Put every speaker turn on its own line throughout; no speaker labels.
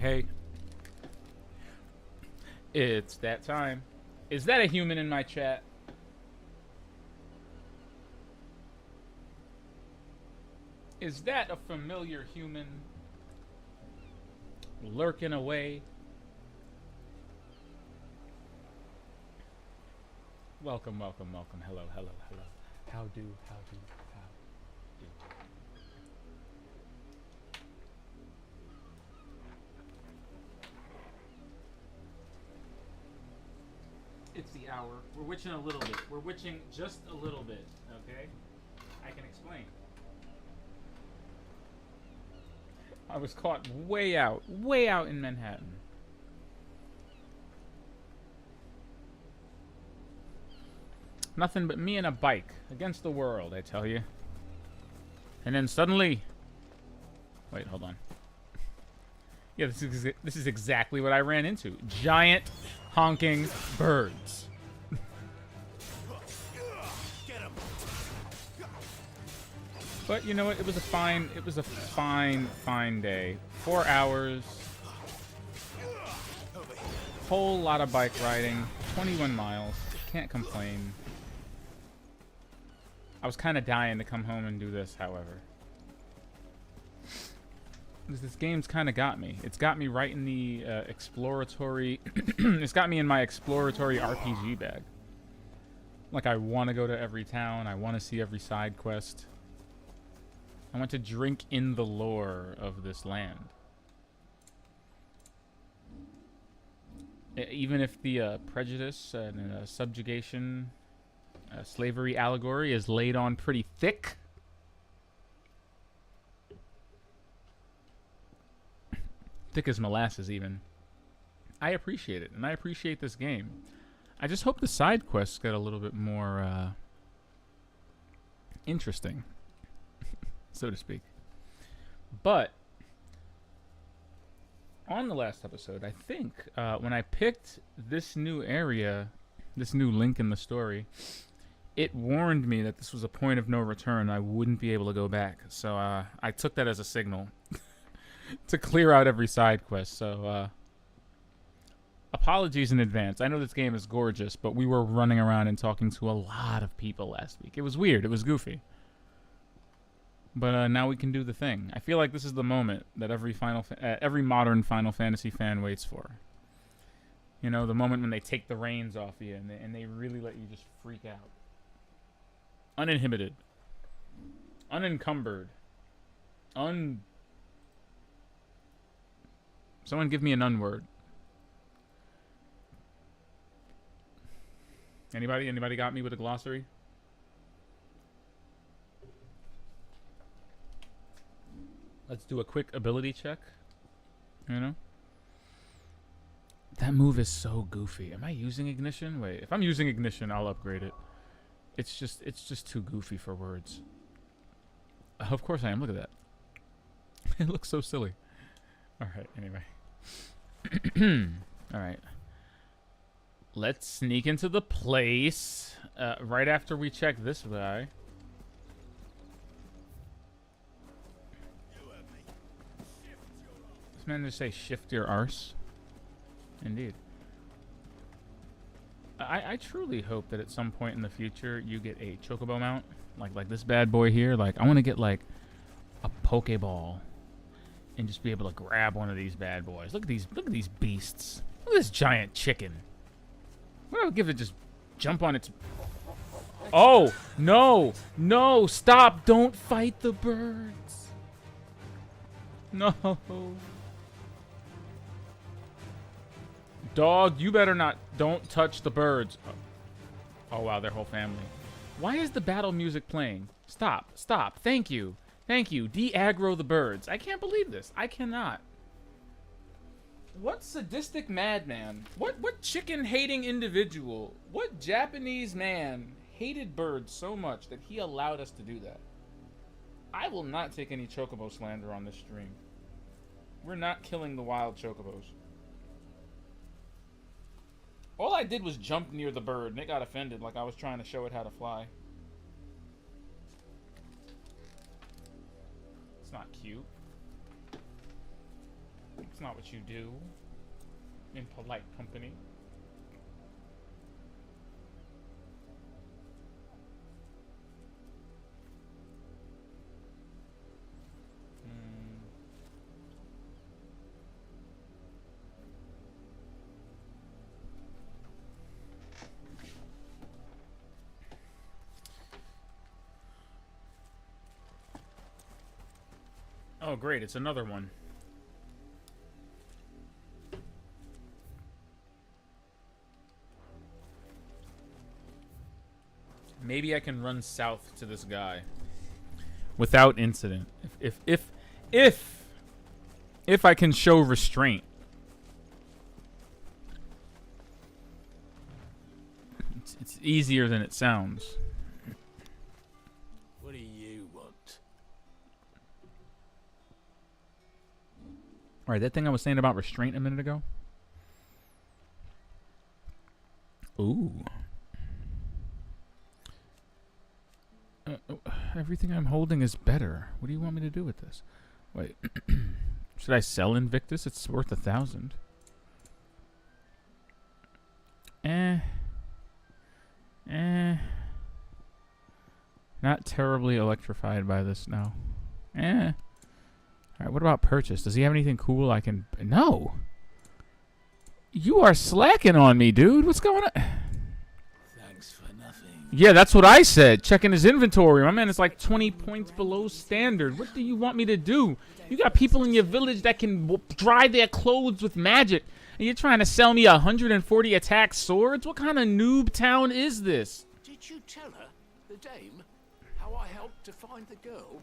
hey. It's that time. Is that a human in my chat? Is that a familiar human lurking away? Welcome, welcome, welcome. Hello, hello, hello. How do. It's the hour. We're witching a little bit. We're witching just a little bit, okay? I can explain. I was caught way out in Manhattan. Nothing but me and a bike against the world, I tell you. And then suddenly... Wait, hold on. Yeah, this is exactly what I ran into. Giant honking birds. But you know what? It was a fine day. 4 hours. Whole lot of bike riding. 21 miles. Can't complain. I was kind of dying to come home and do this, however. This game's kind of got me. It's got me right in the exploratory... It's got me in my exploratory RPG bag. Like, I want to go to every town. I want to see every side quest. I want to drink in the lore of this land. Even if the prejudice and subjugation, slavery allegory is laid on pretty thick. Thick as molasses, even. I appreciate it, and I appreciate this game. I just hope the side quests get a little bit more interesting, so to speak. But on the last episode, I think when I picked this new area, this new link in the story, it warned me that this was a point of no return. I wouldn't be able to go back. So I took that as a signal to clear out every side quest. So apologies in advance. I know this game is gorgeous, but we were running around and talking to a lot of people last week. It was weird. It was goofy. But now we can do the thing. I feel like this is the moment that every modern Final Fantasy fan waits for. You know, the moment when they take the reins off you and they really let you just freak out. Uninhibited. Unencumbered. Someone give me an unword. Anybody? Anybody got me with a glossary? Let's do a quick ability check. You know? That move is so goofy. Am I using ignition? Wait, if I'm using ignition, I'll upgrade it. It's just too goofy for words. Of course I am. Look at that. It looks so silly. Alright, anyway. Alright. Let's sneak into the place right after we check this guy. This man just say shift your arse. Indeed. I truly hope that at some point in the future you get a chocobo mount. Like this bad boy here. Like, I want to get like a Pokeball and just be able to grab one of these bad boys. Look at these beasts. Look at this giant chicken. What I would give it just jump on its... Oh! No! No! Stop! Don't fight the birds! No! Dog, you better not... Don't touch the birds. Oh, wow, their whole family. Why is the battle music playing? Stop. Stop. Thank you. Thank you. De-aggro the birds. I can't believe this. I cannot. What sadistic madman? What chicken-hating individual? What Japanese man hated birds so much that he allowed us to do that? I will not take any chocobo slander on this stream. We're not killing the wild chocobos. All I did was jump near the bird, and it got offended like I was trying to show it how to fly. It's not cute. It's not what you do in polite company. Oh, great. It's another one. Maybe I can run south to this guy without incident. If I can show restraint. It's easier than it sounds.
What do you want?
All right, that thing I was saying about restraint a minute ago. Ooh. Everything I'm holding is better. What do you want me to do with this? Wait. Should I sell Invictus? It's worth 1,000. Not terribly electrified by this now. Alright, what about purchase? Does he have anything cool I can... No! You are slacking on me, dude. What's going on?
Thanks for nothing.
Yeah, that's what I said. Checking his inventory. My man is like 20 points below standard. What do you want me to do? You got people in your village that can dry their clothes with magic. And you're trying to sell me 140 attack swords? What kind of noob town is this?
Did you tell her, the dame, how I helped to find the girl?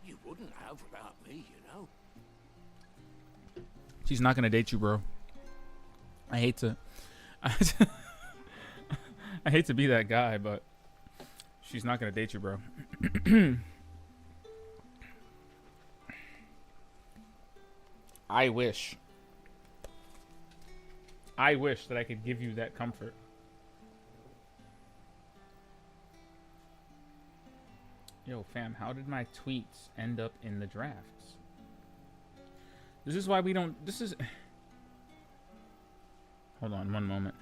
You wouldn't have without me, you know.
She's not going to date you, bro. I hate to... I hate to be that guy, but she's not going to date you, bro. I wish. I wish that I could give you that comfort. Yo, fam, how did my tweets end up in the drafts? This is why we don't... This is... Hold on one moment.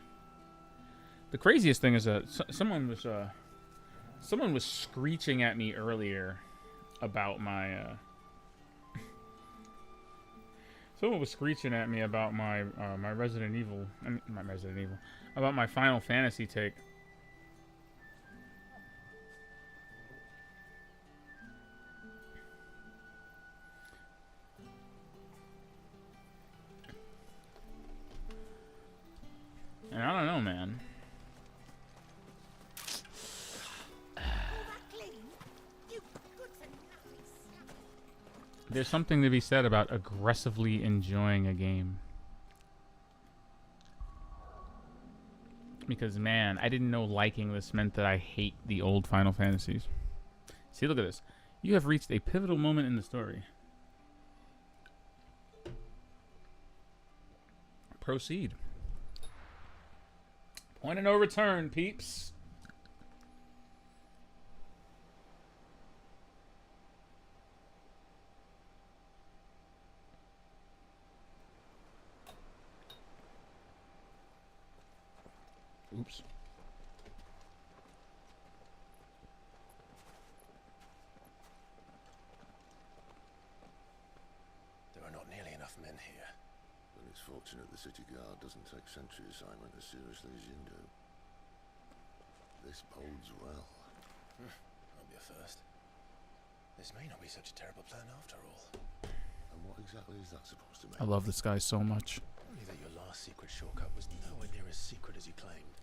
The craziest thing is that someone was screeching at me earlier about my... Someone was screeching at me about my my Resident Evil... I mean, my Resident Evil... About my Final Fantasy take. And I don't know, man. There's something to be said about aggressively enjoying a game. Because, man, I didn't know liking this meant that I hate the old Final Fantasies. See, look at this. You have reached a pivotal moment in the story. Proceed. Point of no return, peeps. Oops.
There are not nearly enough men here.
Then it's fortunate the city guard doesn't take sentry assignment as seriously as you do. This bodes well.
I'll be a first. This may not be such a terrible plan after all.
And what exactly is that supposed to mean?
I love this guy so much.
Only that your last secret shortcut was nowhere near as secret as you claimed.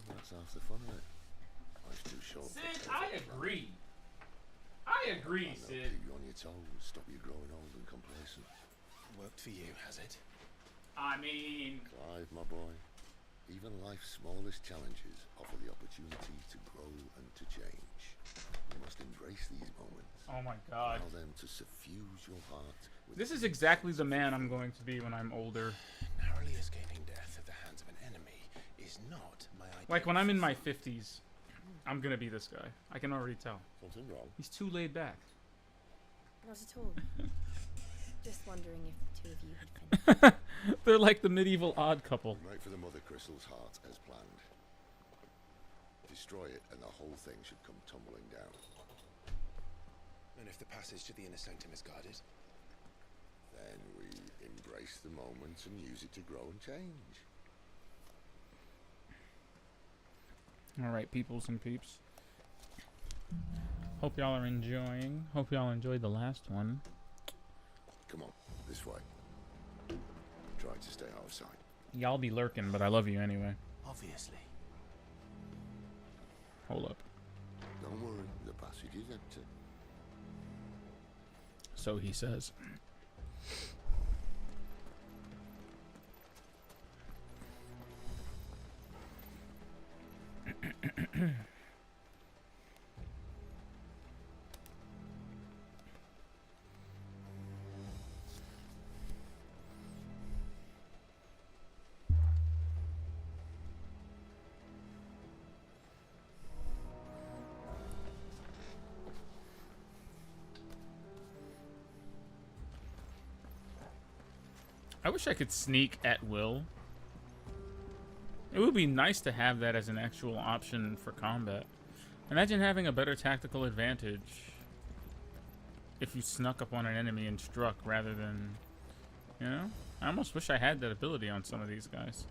That's half the fun of it. Life's too short.
Sid, I agree. I agree, Sid.
Keep you on your toes, stop you growing old and complacent.
Worked for you, has it?
I mean...
Clive, my boy, even life's smallest challenges offer the opportunity to grow and to change. You must embrace these moments.
Oh my god.
Allow them to suffuse your heart.
This is exactly the man I'm going to be when I'm older.
Narrowly escaping death at the hands of an enemy is not my idea.
Like when I'm in my 50s, I'm gonna be this guy. I can already tell.
Something wrong?
He's too laid back.
Not at all. Just wondering if the two of you had finished.
They're like the medieval odd couple.
Right for the Mother Crystal's heart as planned. Destroy it and the whole thing should come tumbling down.
And if the passage to the inner sanctum is guarded?
Then we embrace the moment and use it to grow and change.
Alright, peoples and peeps. Hope y'all are enjoying. Hope y'all enjoyed the last one.
Come on, this way. Try to stay out of sight.
Y'all be lurking, but I love you anyway.
Obviously.
Hold up.
Don't worry, the passage is empty.
So he says. I wish I could sneak at will. It would be nice to have that as an actual option for combat. Imagine having a better tactical advantage if you snuck up on an enemy and struck rather than, you know? I almost wish I had that ability on some of these guys.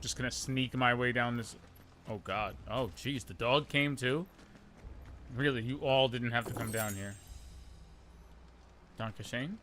Just gonna sneak my way down this. Oh god. Oh jeez, the dog came too? Really, you all didn't have to come down here. Danke schön.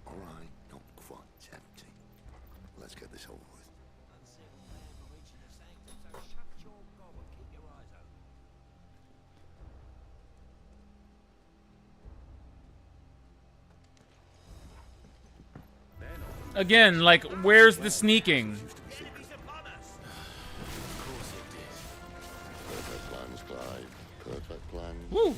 Alright, not quite empty. Let's get this over with.
Again, like, where's the sneaking?
Perfect plans, Clive. Perfect plans.
Woo!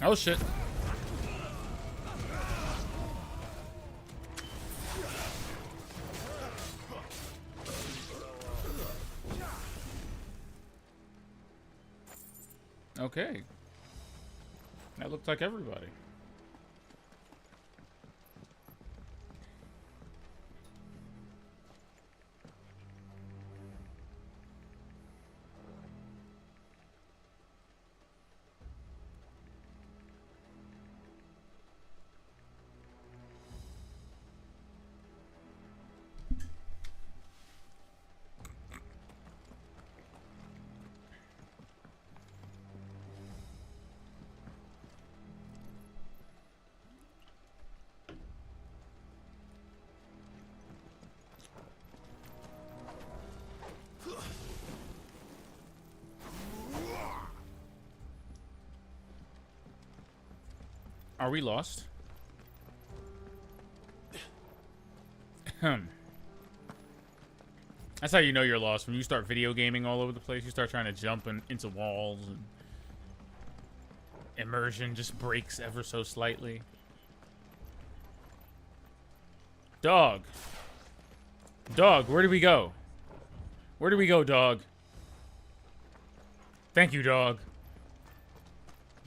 Oh shit. Okay. That looked like everybody. Are we lost? That's how you know you're lost. When you start video gaming all over the place, you start trying to jump into walls, and immersion just breaks ever so slightly. Dog. Dog, where do we go? Where do we go, dog? Thank you, dog.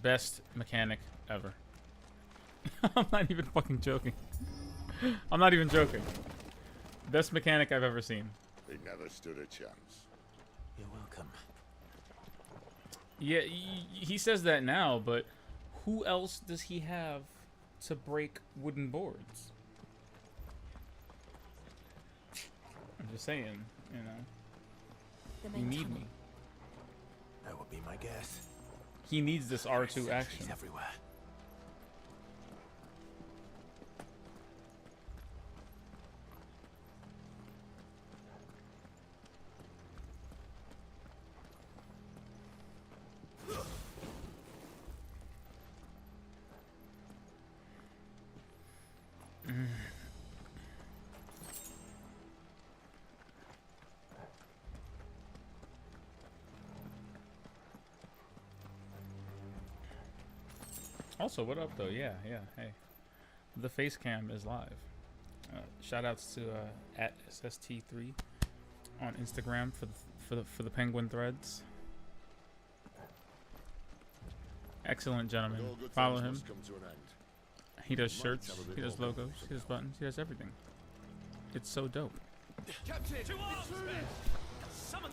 Best mechanic ever. I'm not even fucking joking. I'm not even joking. Best mechanic I've ever seen.
They never stood a chance.
You're welcome.
Yeah, he says that now, but who else does he have to break wooden boards? I'm just saying, you know.
The
You
main
need
tunnel.
me.
That would be my guess.
He needs this R2 action.
He's everywhere.
Also, what up though? Yeah, hey. The face cam is live. Shout outs to at SST3 on Instagram for the penguin threads. Excellent gentleman.
But all good
Follow
things
him.
must come to an end.
He does
Might
shirts,
have a bit
he does
more
logos, he does buttons, he does everything. It's so dope.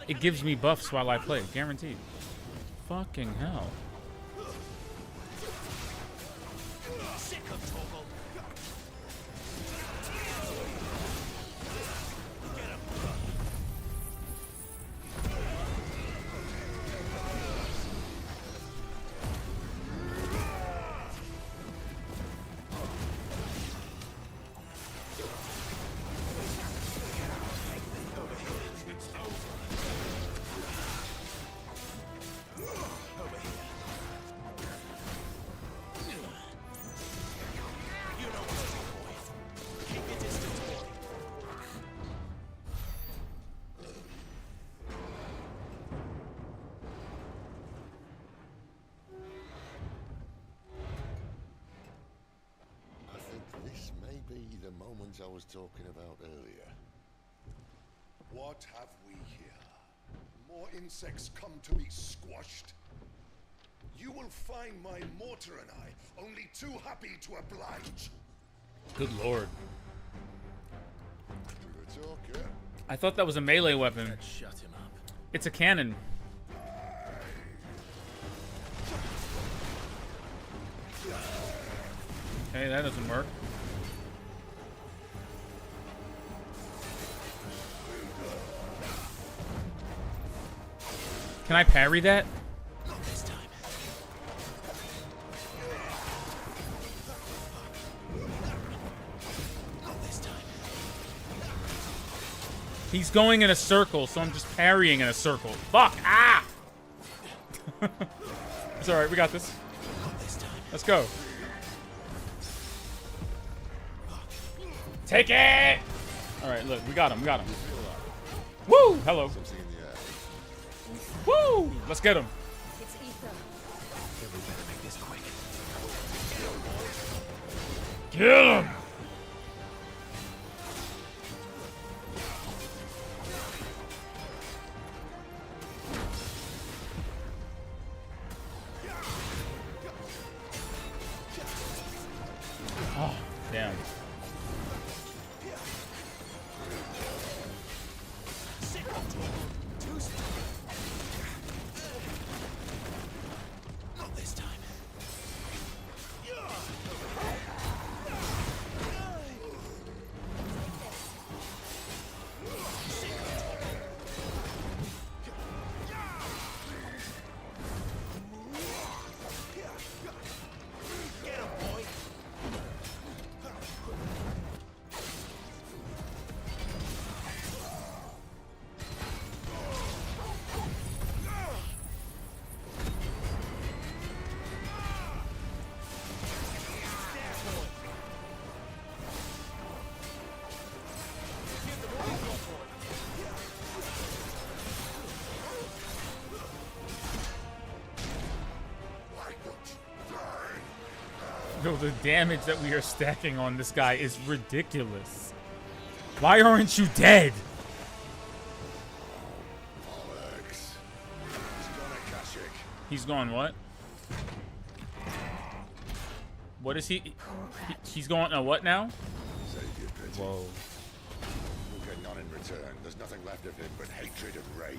It gives me buffs while I play, guaranteed. Fucking hell.
I think this may be the moment I was talking about earlier.
What have we here? More insects come to be squashed? You will find my mortar and I only too happy to oblige.
Good lord.
With a talker.
I thought that was a melee weapon.
Let's shut him up.
It's a cannon. Hey, that doesn't work. Can I parry that?
Not this time. Not this time.
He's going in a circle, so I'm just parrying in a circle. Fuck! Ah! It's alright, we got this.
Not this time.
Let's go. Take it! Alright, look, we got him, we got him. Woo! Hello.
Something in the air.
Woo! Let's get him.
It's ether.
Yeah, we better make this quick.
Kill him! Oh, damn.
Not this time.
Yo, the damage that we are stacking on this guy is ridiculous. Why aren't you dead?
Alex. He's gone Akashic.
He's gone what? What is he? He's going what now?
Save your pity.
Whoa.
You'll get none in return. There's nothing left of him but hatred and rage.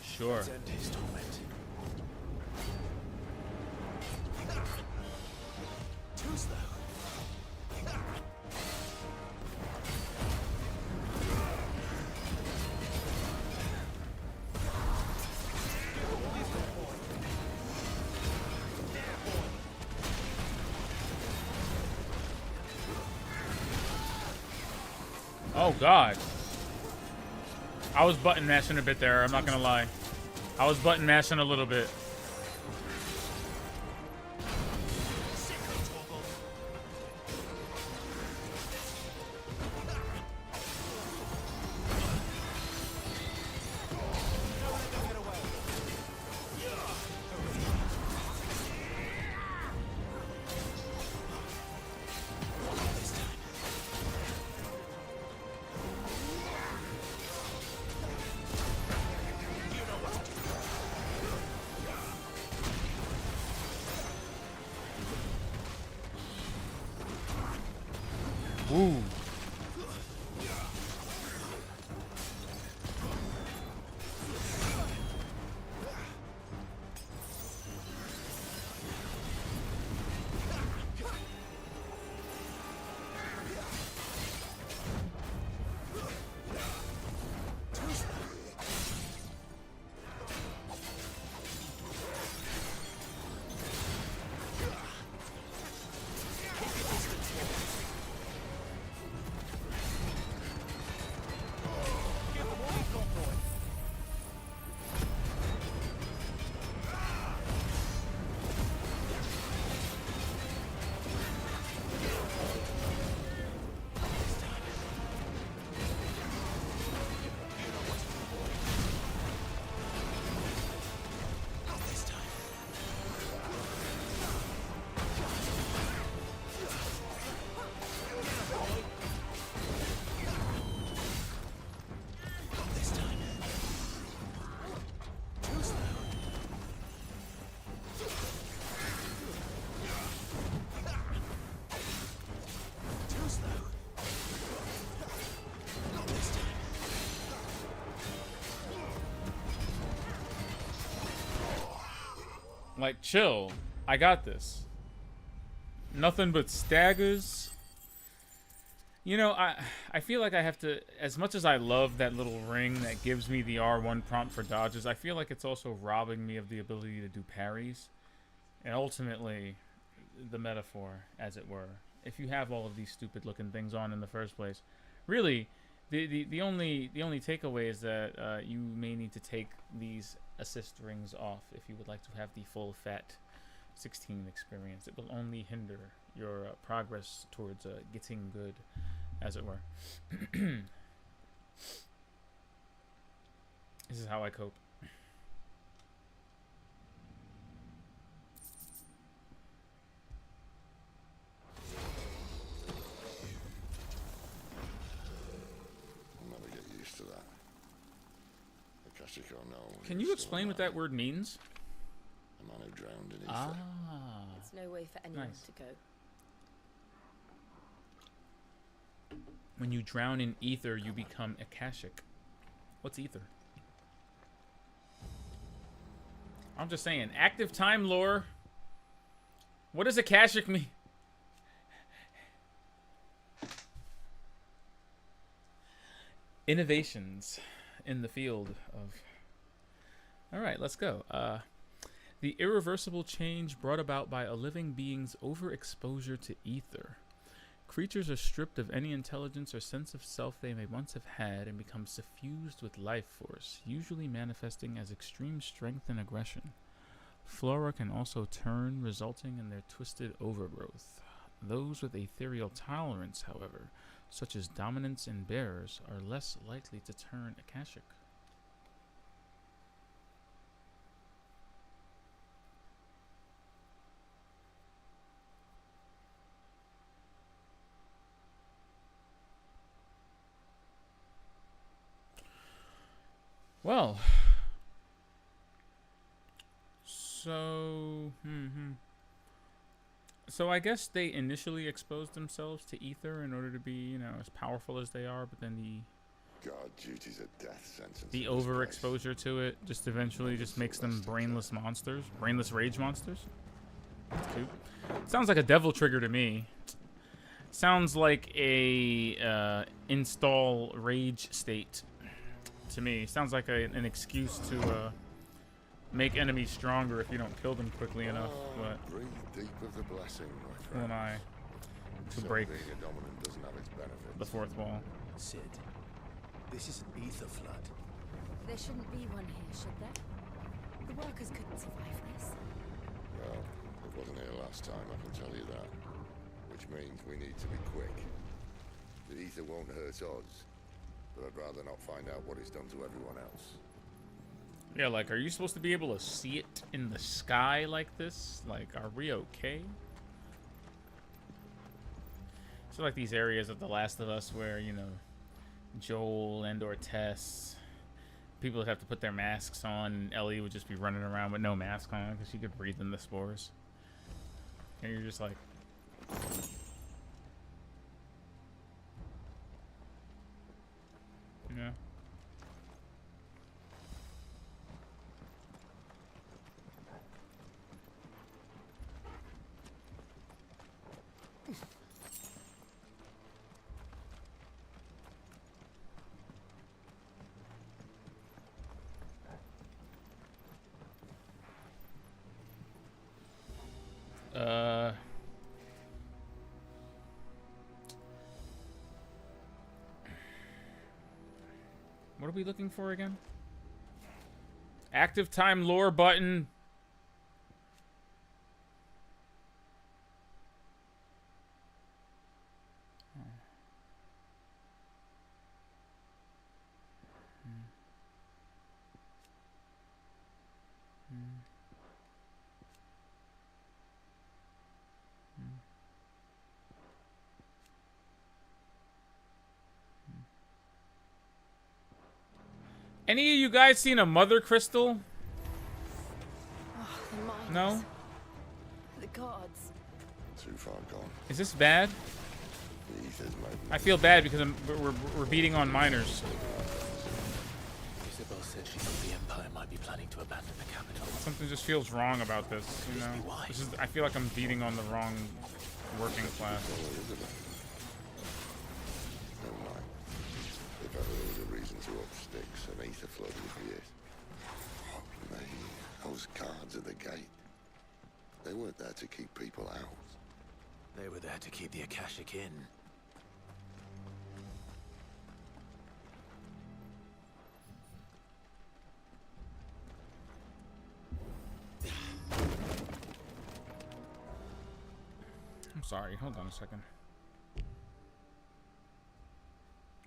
Sure.
Let's end his torment. Too slow.
Oh God. I was button mashing a bit there, I'm not gonna lie. I was button mashing a little bit. Ooh. Like, chill. I got this. Nothing but staggers. You know, I feel like I have to, as much as I love that little ring that gives me the R1 prompt for dodges, I feel like it's also robbing me of the ability to do parries. And ultimately, the metaphor, as it were. If you have all of these stupid looking things on in the first place, really, the only takeaway is that you may need to take these assist rings off if you would like to have the full fat 16 experience. It will only hinder your progress towards getting good, as it were. This is how I cope.
I'll never get used to that. Akashic or no.
Can you explain what that word means?
A man who drowned in ether.
Ah.
There's no way for anyone
Nice.
to go.
When you drown in ether, you become Akashic. What's ether? I'm just saying, active time lore. What does Akashic mean? Innovations in the field of... Alright, let's go. The irreversible change brought about by a living being's overexposure to ether. Creatures are stripped of any intelligence or sense of self they may once have had and become suffused with life force, usually manifesting as extreme strength and aggression. Flora can also turn, resulting in their twisted overgrowth. Those with ethereal tolerance, however, such as dominance and bears, are less likely to turn Akashic. Well, so so I guess they initially exposed themselves to ether in order to be, you know, as powerful as they are, but then
Guard duty's a death sentence.
the
in this place.
overexposure to it just eventually just makes them brainless monsters, brainless rage monsters. That's cute. Sounds like a devil trigger to me. Sounds like a install rage state to me. Sounds like an excuse to make enemies stronger if you don't kill them quickly enough. But
Breathe deep of the blessing, my
who
friend.
am I to
So
break
being a dominant doesn't have its benefits.
the fourth wall?
Sid, this is an ether flood.
There shouldn't be one here, should there? The workers couldn't survive this.
Well, it wasn't here last time, I can tell you that. Which means we need to be quick. The ether won't hurt us, but I'd rather not find out what it's done to everyone else.
Yeah, like, are you supposed to be able to see it in the sky like this? Like, are we okay? So like these areas of The Last of Us where, you know, Joel and or Tess, people would have to put their masks on, and Ellie would just be running around with no mask on because she could breathe in the spores. And you're just like... Yeah. What are we looking for again? Active time lore button. Any of you guys seen a mother crystal?
Oh, the mines.
No?
The gods.
Too far gone.
Is this bad?
The ether's made
I feel bad because we're beating on miners.
Isabel said she thought the Empire might be planning to abandon the capital.
Something just feels wrong about this, you know?
Why?
This is, I feel like I'm beating on the wrong working class.
Never mind. If ever there was a reason to up sticks, an ether flood would be it. Fuck me. Those guards at the gate. They weren't there to keep people out.
They were there to keep the Akashic in.
I'm sorry, hold on a second.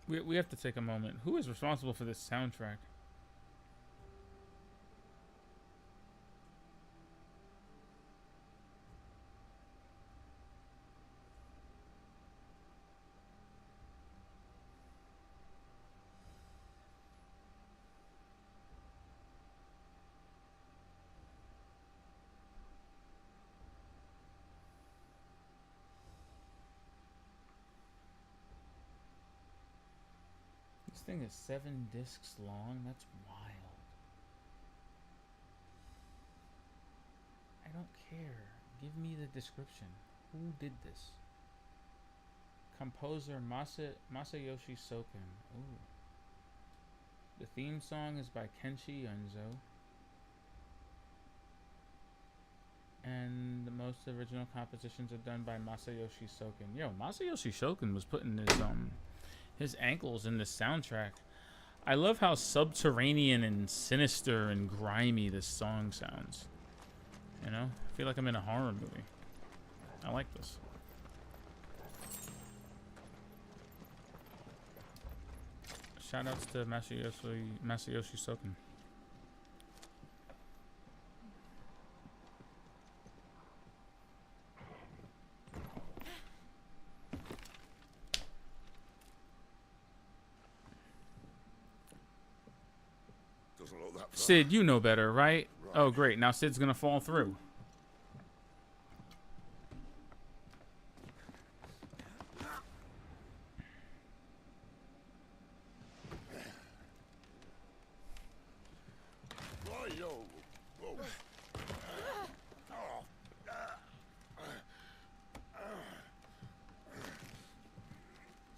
We have to take a moment. Who is responsible for this soundtrack? This thing is 7 discs long. That's wild. I don't care. Give me the description. Who did this? Composer Masayoshi Soken. Ooh. The theme song is by Kenshi Yonzo. And the most original compositions are done by Masayoshi Soken. Yo, Masayoshi Soken was putting his ankles in this soundtrack. I love how subterranean and sinister and grimy this song sounds. You know? I feel like I'm in a horror movie. I like this. Shoutouts to Masayoshi Soken.
doesn't look that far.
Sid, you know better, right? Oh, great. Now Sid's gonna fall through.
Right-yo. Whoa.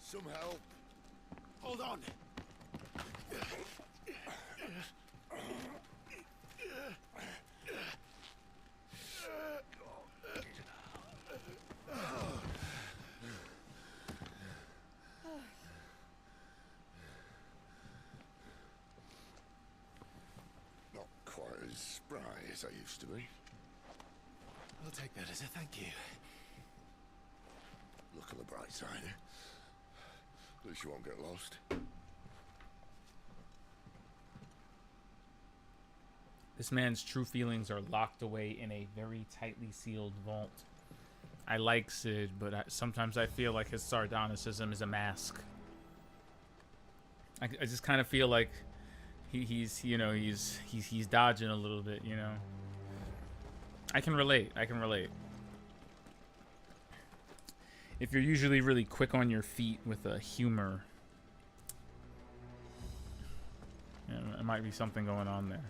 Some help.
Hold on.
Not quite as spry as I used to be.
I'll take that as a thank you.
Look on the bright side. At least you won't get lost.
This man's true feelings are locked away in a very tightly sealed vault. I like Sid, but sometimes I feel like his sardonicism is a mask. I just kind of feel like he's dodging a little bit, you know. I can relate. If you're usually really quick on your feet with a humor, yeah, there might be something going on there.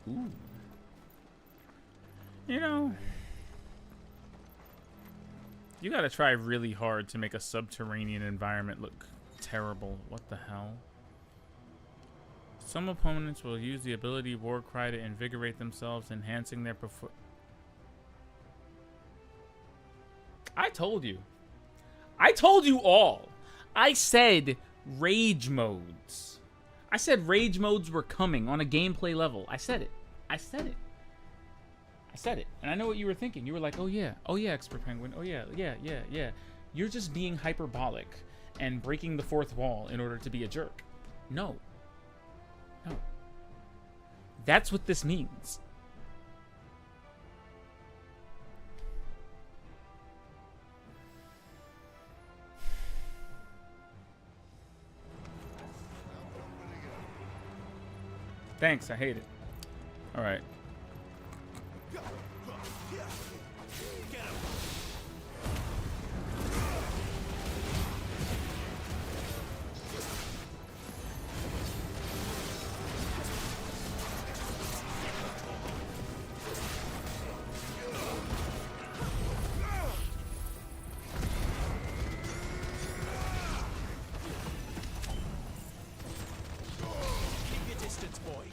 Ooh. You know, you gotta try really hard to make a subterranean environment look terrible. What the hell? Some opponents will use the ability War Cry to invigorate themselves, enhancing their performance. I told you. I told you all. I said rage modes. I said rage modes were coming on a gameplay level. I said it. I said it. I said it. And I know what you were thinking. You were like, oh yeah, Expert Penguin. Oh yeah. You're just being hyperbolic and breaking the fourth wall in order to be a jerk. No. That's what this means. Thanks, I hate it. All right.
Keep your distance, boy.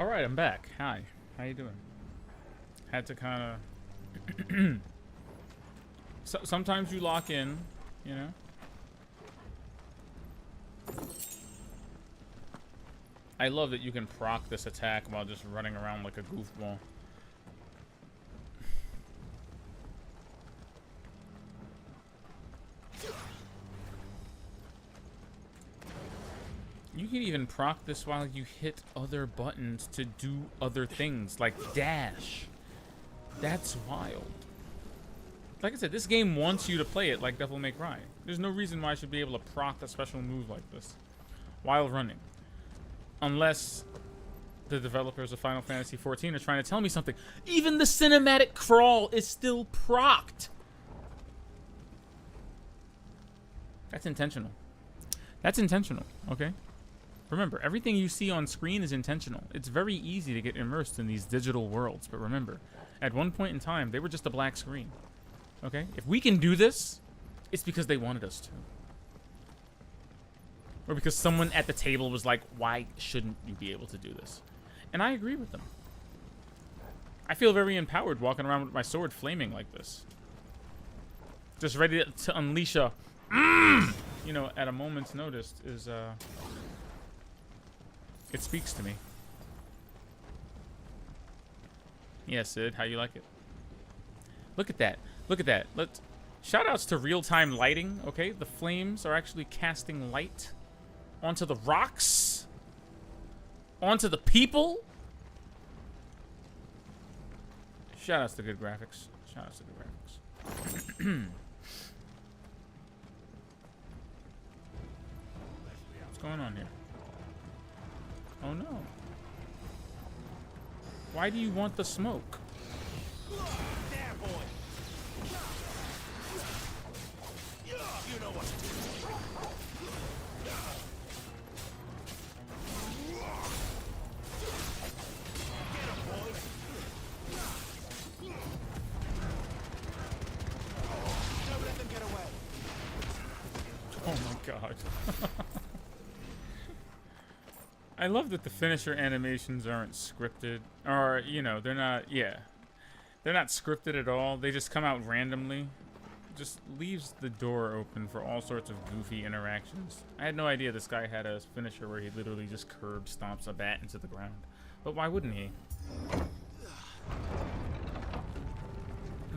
All right, I'm back. Hi. How you doing? Had to kind of... sometimes you lock in, you know? I love that you can proc this attack while just running around like a goofball. You can even proc this while you hit other buttons to do other things, like dash. That's wild. Like I said, this game wants you to play it like Devil May Cry. There's no reason why I should be able to proc a special move like this while running. Unless the developers of Final Fantasy XIV are trying to tell me something. Even the cinematic crawl is still procced. That's intentional. That's intentional, okay? Remember, everything you see on screen is intentional. It's very easy to get immersed in these digital worlds, but remember, at one point in time, they were just a black screen. Okay? If we can do this, it's because they wanted us to. Or because someone at the table was like, why shouldn't you be able to do this? And I agree with them. I feel very empowered walking around with my sword flaming like this. Just ready to unleash a... you know, at a moment's notice is, it speaks to me. Yeah, Sid, how you like it? Look at that. Look at that. Shout outs to real-time lighting, okay? The flames are actually casting light Onto the rocks? Onto the people? Shout outs to good graphics. Shout outs to good graphics. What's going on here? Oh no. Why do you want the smoke?
There, boy. You know what to do. Get him, boy. Don't let them get away.
Oh my god. I love that the finisher animations aren't scripted. Or, you know, they're not, yeah. They're not scripted at all. They just come out randomly. Just leaves the door open for all sorts of goofy interactions. I had no idea this guy had a finisher where he literally just curb stomps a bat into the ground. But why wouldn't he?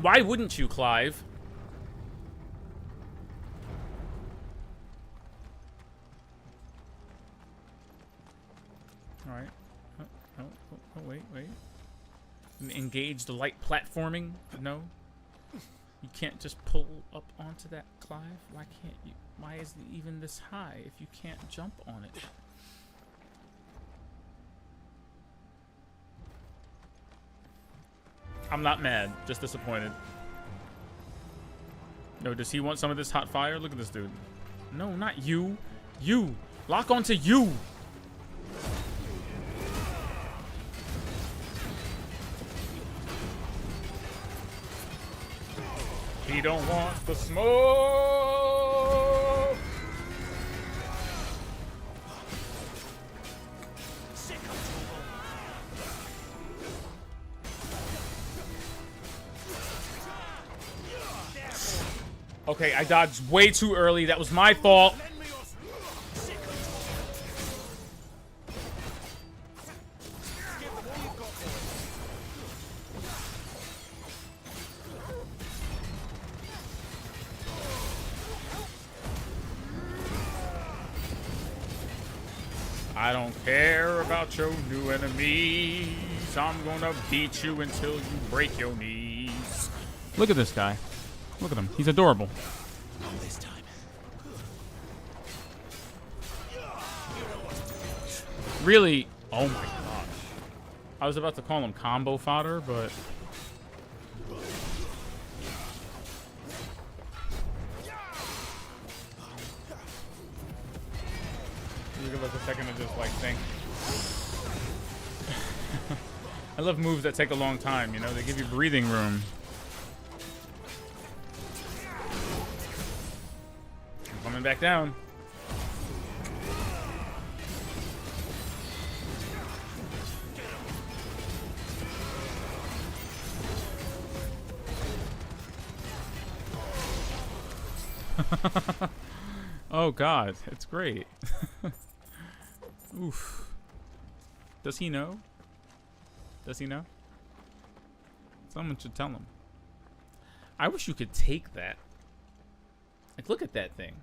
Why wouldn't you, Clive? Alright. Oh, wait. Engage the light platforming? No. You can't just pull up onto that, Clive? Why can't you? Why is it even this high if you can't jump on it? I'm not mad, just disappointed. No, does he want some of this hot fire? Look at this dude. No, not you. You! Lock onto you! He don't want the smoke. Okay, I dodged way too early. That was my fault. I don't care about your new enemies. I'm gonna beat you until you break your knees. Look at this guy. Look at him. He's adorable.
Not this time.
Really? Oh my gosh. I was about to call him combo fodder, but... Give us a second to just like think. I love moves that take a long time, you know, they give you breathing room. I'm coming back down. Oh god, it's great. Oof. Does he know? Does he know? Someone should tell him. I wish you could take that. Like, look at that thing.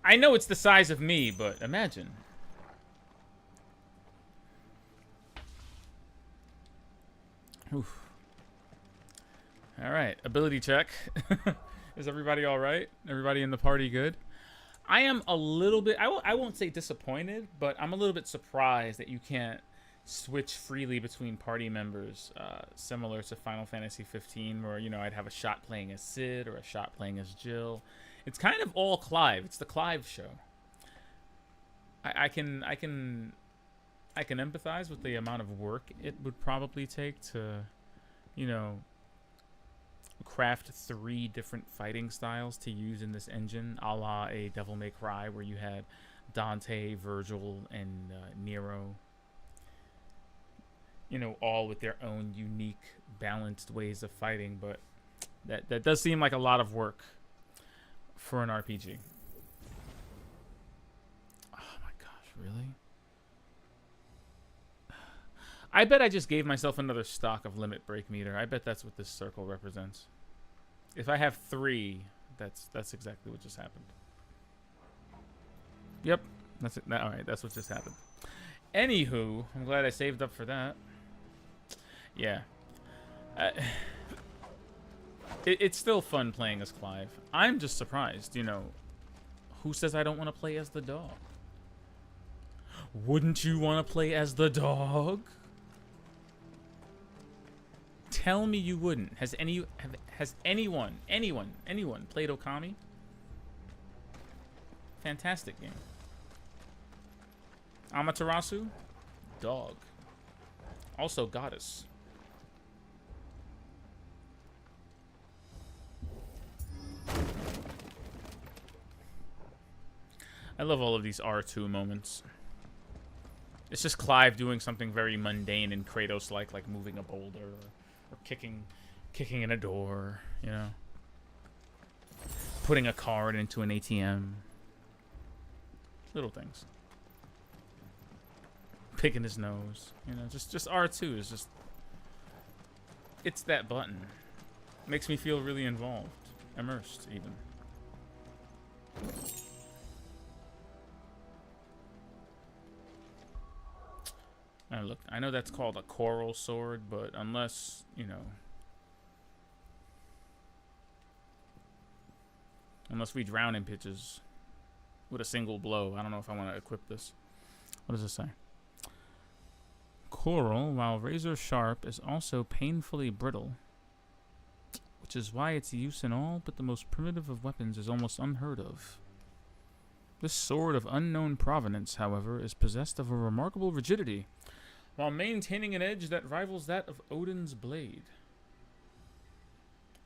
I know it's the size of me, but imagine. Oof. Alright, ability check. Is everybody alright? Everybody in the party good? I am a little bit, I won't say disappointed, but I'm a little bit surprised that you can't switch freely between party members, similar to Final Fantasy XV, where, you know, I'd have a shot playing as Cid or a shot playing as Jill. It's kind of all Clive. It's the Clive show. I can empathize with the amount of work it would probably take to, you know, craft 3 different fighting styles to use in this engine, a la a Devil May Cry, where you had Dante, Virgil, and Nero, you know, all with their own unique, balanced ways of fighting. But that does seem like a lot of work for an RPG. Oh my gosh, really? I bet I just gave myself another stock of limit break meter. I bet that's what this circle represents. If I have 3, that's exactly what just happened. Yep. That's it. All right, that's what just happened. Anywho, I'm glad I saved up for that. Yeah. It's still fun playing as Clive. I'm just surprised, you know. Who says I don't want to play as the dog? Wouldn't you want to play as the dog? Tell me you wouldn't. Has anyone played Okami? Fantastic game. Amaterasu? Dog. Also goddess. I love all of these R2 moments. It's just Clive doing something very mundane and Kratos-like moving a boulder or kicking in a door, you know. Putting a card into an ATM. Little things. Picking his nose, you know, just R2 is just, it's that button. Makes me feel really involved, immersed even. Look, I know that's called a coral sword, but unless, you know, unless we drown in pitches with a single blow, I don't know if I want to equip this. What does this say? Coral, while razor sharp, is also painfully brittle, which is why its use in all but the most primitive of weapons is almost unheard of. This sword of unknown provenance, however, is possessed of a remarkable rigidity, while maintaining an edge that rivals that of Odin's blade.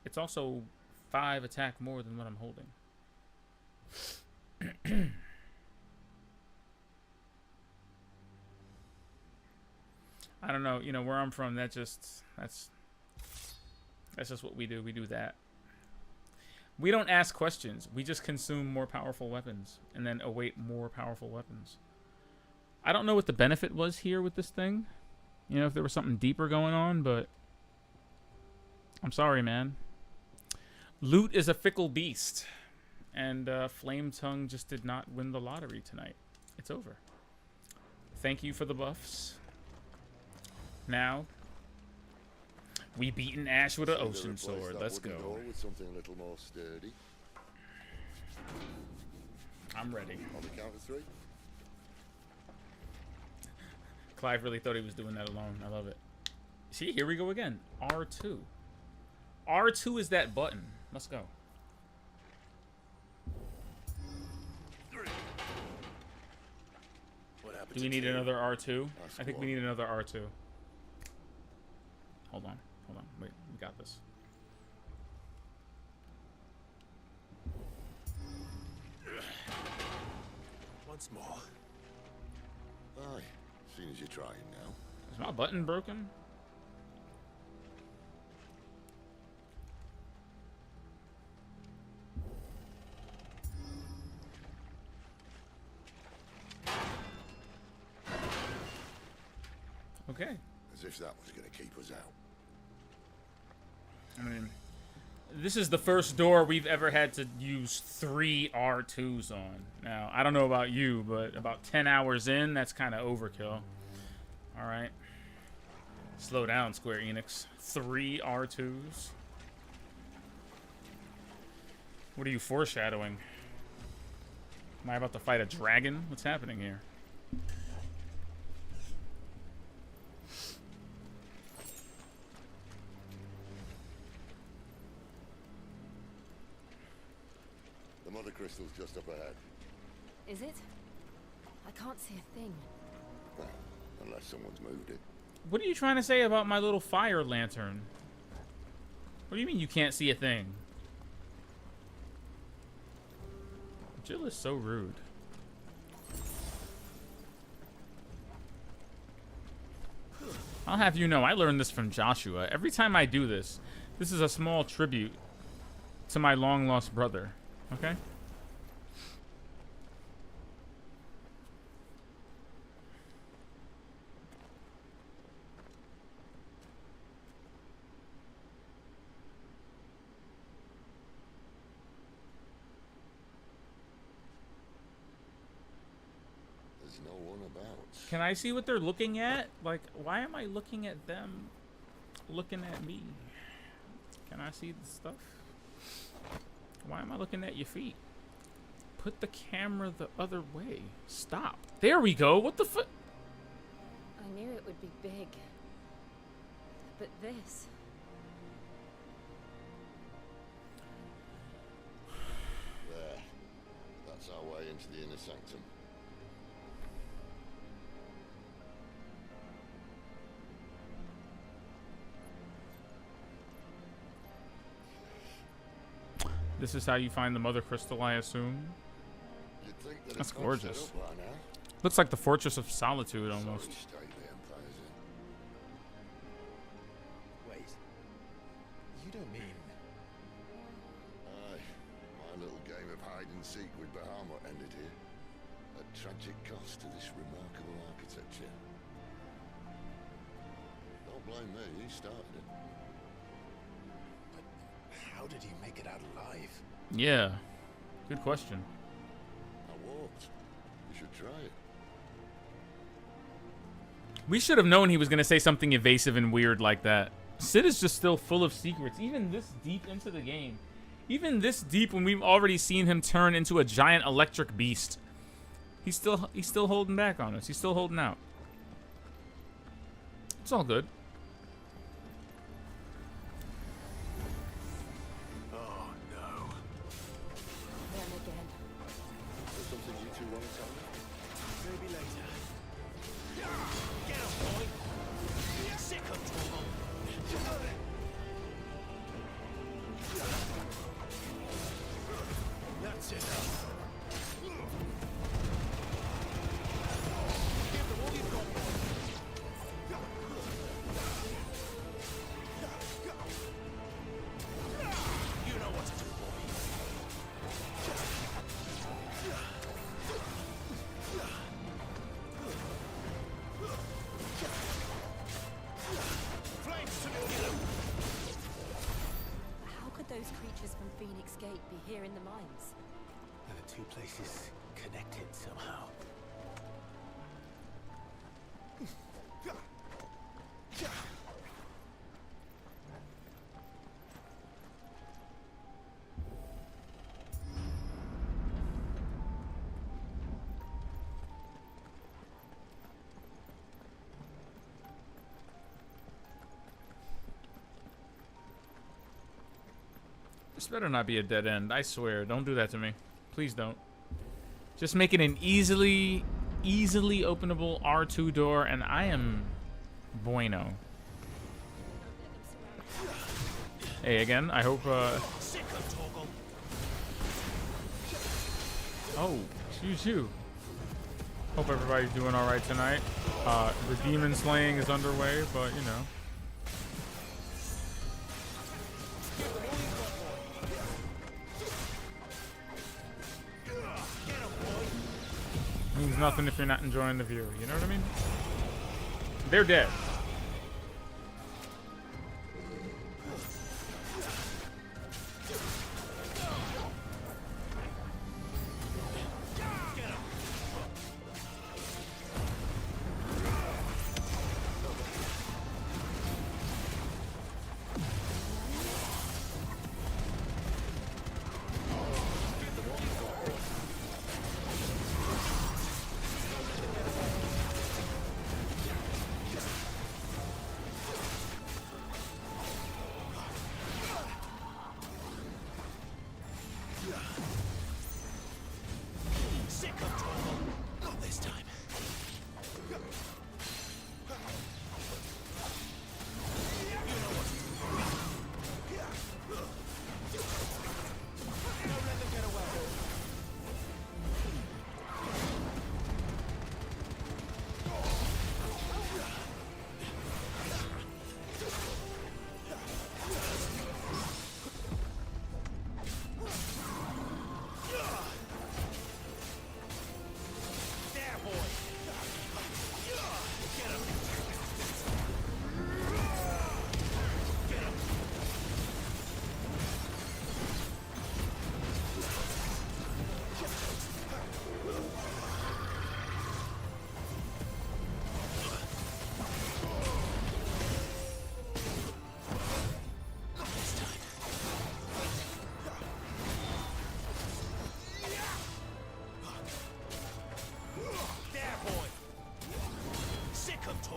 It's also 5 attack more than what I'm holding. I don't know, you know, where I'm from, that's just what we do. We do that. We don't ask questions. We just consume more powerful weapons and then await more powerful weapons. I don't know what the benefit was here with this thing. You know, if there was something deeper going on, but I'm sorry, man. Loot is a fickle beast. And Flame Tongue just did not win the lottery tonight. It's over. Thank you for the buffs. Now, we beaten Ash with an ocean sword. Let's go.
With something a little more sturdy.
I'm ready.
On the count of 3.
Clive really thought he was doing that alone. I love it. See, here we go again. R2. R2 is that button. Let's go.
What happened
Do we
to
need
two?
another R2?
Ask
I think we need another R2. Hold on. Wait, we got this.
Once more.
Aye, seeing as you're trying now.
Is my button broken? Okay.
As if that was going to keep us out.
I mean, this is the first door we've ever had to use 3 R2s on. Now, I don't know about you, but about 10 hours in, that's kind of overkill. Alright. Slow down, Square Enix. 3 R2s? What are you foreshadowing? Am I about to fight a dragon? What's happening here?
The mother crystal's just up ahead.
Is it? I can't see a thing.
Well, unless someone's moved it.
What are you trying to say about my little fire lantern? What do you mean you can't see a thing? Jill is so rude. I'll have you know, I learned this from Joshua. Every time I do this, this is a small tribute to my long-lost brother. Okay?
There's no one about.
Can I see what they're looking at? Like, why am I looking at them looking at me? Can I see the stuff? Why am I looking at your feet? Put the camera the other way. Stop. There we go. What the fuck?
I knew it would be big. But this...
There. That's our way into the inner sanctum.
This is how you find the mother crystal, I assume.
You'd think that
That's
it's not
gorgeous.
set up by now.
Looks like the Fortress of Solitude almost.
Sorry state the Empire's in.
Wait. You don't mean...
Aye. My little game of hide and seek with Bahamut ended here. At tragic cost to this remarkable architecture. Don't blame me, you started it.
But how did you make it out alive?
Yeah. Good question.
I walked. You should try it.
We should have known he was going to say something evasive and weird like that. Sid is just still full of secrets, even this deep into the game. Even this deep when we've already seen him turn into a giant electric beast. He's still holding back on us. He's still holding out. It's all good.
Oh no.
Them again.
Is there something you two want to tell me?
Maybe later. Get him, boy. Sick of trouble. That's enough. Give them all you've got, boy. You know what to do, boy. Flames to the killer.
How could those creatures from Phoenix Gate be here in the mines?
Are the two places connected somehow?
This better not be a dead end. I swear. Don't do that to me. Please don't. Just make it an easily openable R2 door, and I am bueno. Hey, again, I hope,
Sick of Torgal.
oh, excuse you. Hope everybody's doing alright tonight. The demon slaying is underway, but, you know. Means nothing if you're not enjoying the view. You know what I mean? They're dead.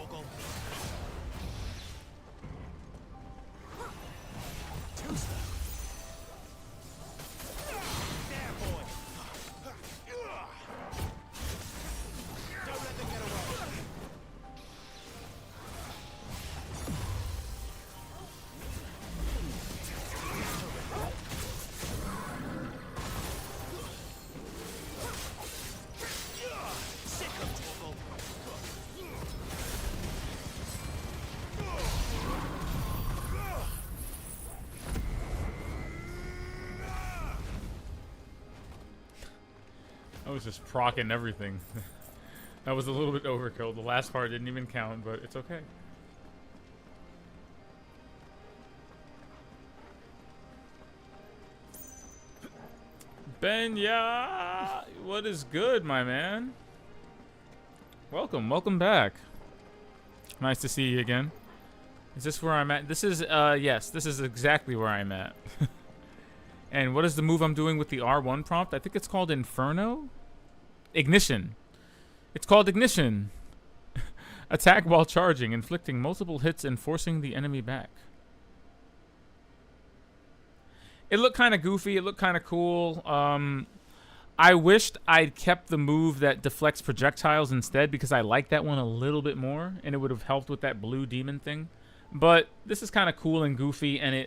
Torgal. There, boy. Don't let them get away. Sick of Torgal.
I was just procking everything. That was a little bit overkill. The last part didn't even count, but it's okay. Benya, what is good, my man? Welcome back. Nice to see you again. Is this where I'm at? This is, yes, this is exactly where I'm at. And what is the move I'm doing with the R1 prompt? I think it's called Inferno? Ignition. It's called Ignition. Attack while charging, inflicting multiple hits and forcing the enemy back. It looked kind of goofy. It looked kind of cool. I wished I'd kept the move that deflects projectiles instead because I like that one a little bit more, and it would have helped with that blue demon thing. But this is kind of cool and goofy, and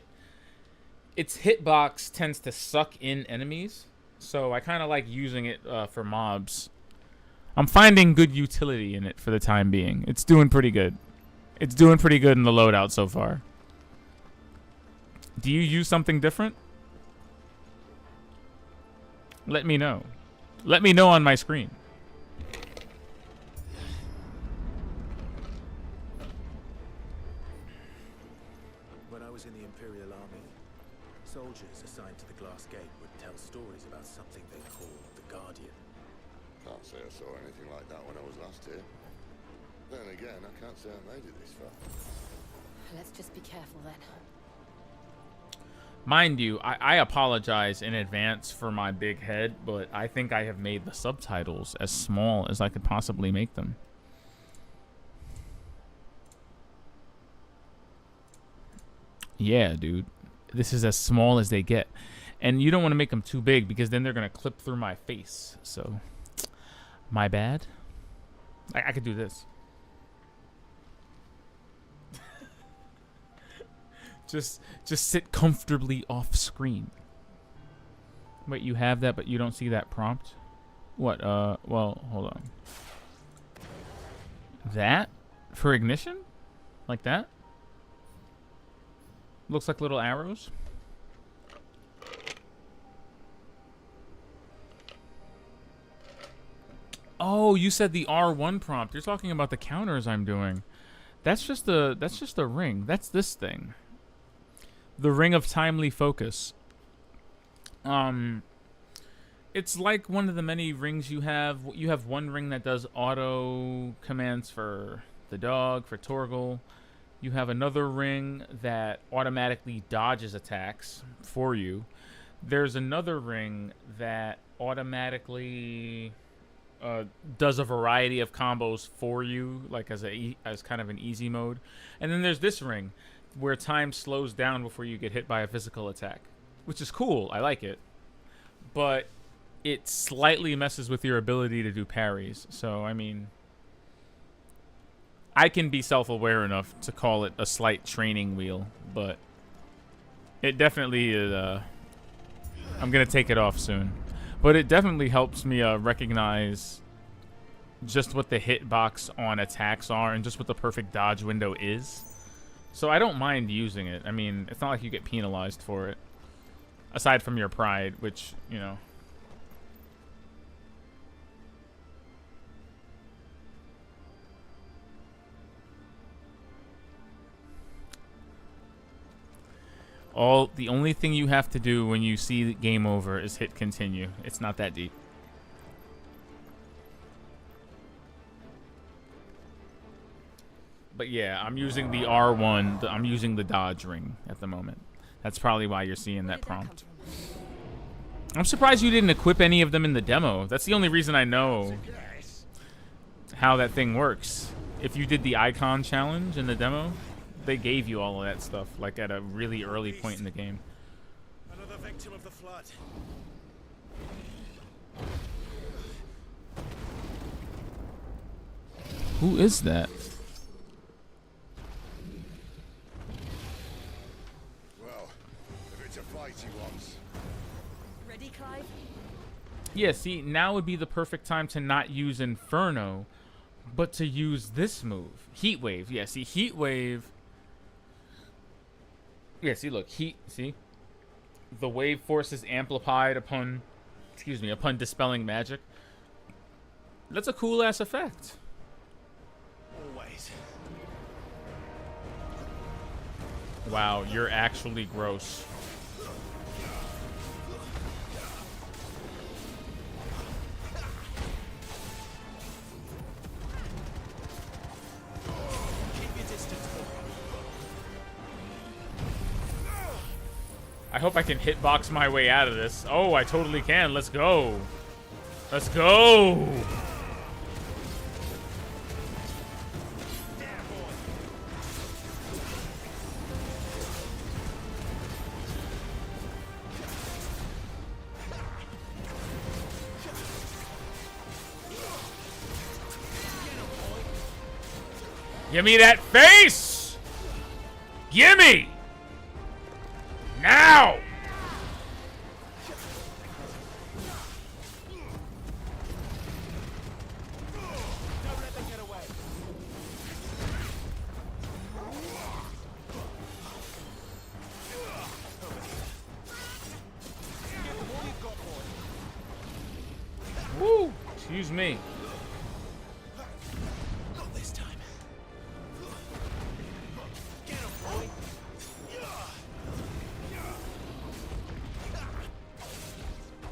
its hitbox tends to suck in enemies, so I kind of like using it for mobs. I'm finding good utility in it for the time being. It's doing pretty good. It's doing pretty good in the loadout so far. Do you use something different? Let me know. Let me know on my screen.
When I was in the Imperial Army, soldiers assigned to the Glass Gate would tell stories about something they called the Guardian.
Can't say I saw anything like that when I was last here. Then again, I can't say I made it this far.
Let's just be careful then.
Mind you, I apologize in advance for my big head, but I think I have made the subtitles as small as I could possibly make them. Yeah, dude. This is as small as they get. And you don't want to make them too big because then they're going to clip through my face. So, my bad. I could do this. Just sit comfortably off screen. Wait, you have that, but you don't see that prompt? What? Well, hold on. That? For ignition? Like that? Looks like little arrows. Oh, you said the R1 prompt. You're talking about the counters I'm doing. That's just a ring. That's this thing. The Ring of Timely Focus. It's like one of the many rings you have. You have one ring that does auto commands for the dog, for Torgal. You have another ring that automatically dodges attacks for you. There's another ring that automatically does a variety of combos for you, like as kind of an easy mode. And then there's this ring where time slows down before you get hit by a physical attack, which is cool. I like it. But it slightly messes with your ability to do parries. So, I mean, I can be self-aware enough to call it a slight training wheel, but it definitely is, I'm going to take it off soon. But it definitely helps me recognize just what the hitbox on attacks are and just what the perfect dodge window is. So I don't mind using it. I mean, it's not like you get penalized for it. Aside from your pride, which, you know. The only thing you have to do when you see the game over is hit continue. It's not that deep. But yeah, I'm using the R1. I'm using the dodge ring at the moment. That's probably why you're seeing that prompt. I'm surprised you didn't equip any of them in the demo. That's the only reason I know how that thing works. if you did the icon challenge in the demo, they gave you all of that stuff like at a really early point in the game.
Another victim of the flood.
Who is that?
Well, if it's a fight he wants.
Ready, Clive?
Yeah, see, now would be the perfect time to not use Inferno, but to use this move. Heat Wave. Yeah, see, Heat Wave. Yeah, see, look, see? The wave force is amplified upon, upon dispelling magic. That's a cool-ass effect.
Always.
Wow, you're actually gross. I hope I can hitbox my way out of this. Oh, I totally can. Let's go. Let's go. Give me that face! Gimme! Now!
Don't let them get away.
Woo! Excuse me.
Not this time. Get him, boy.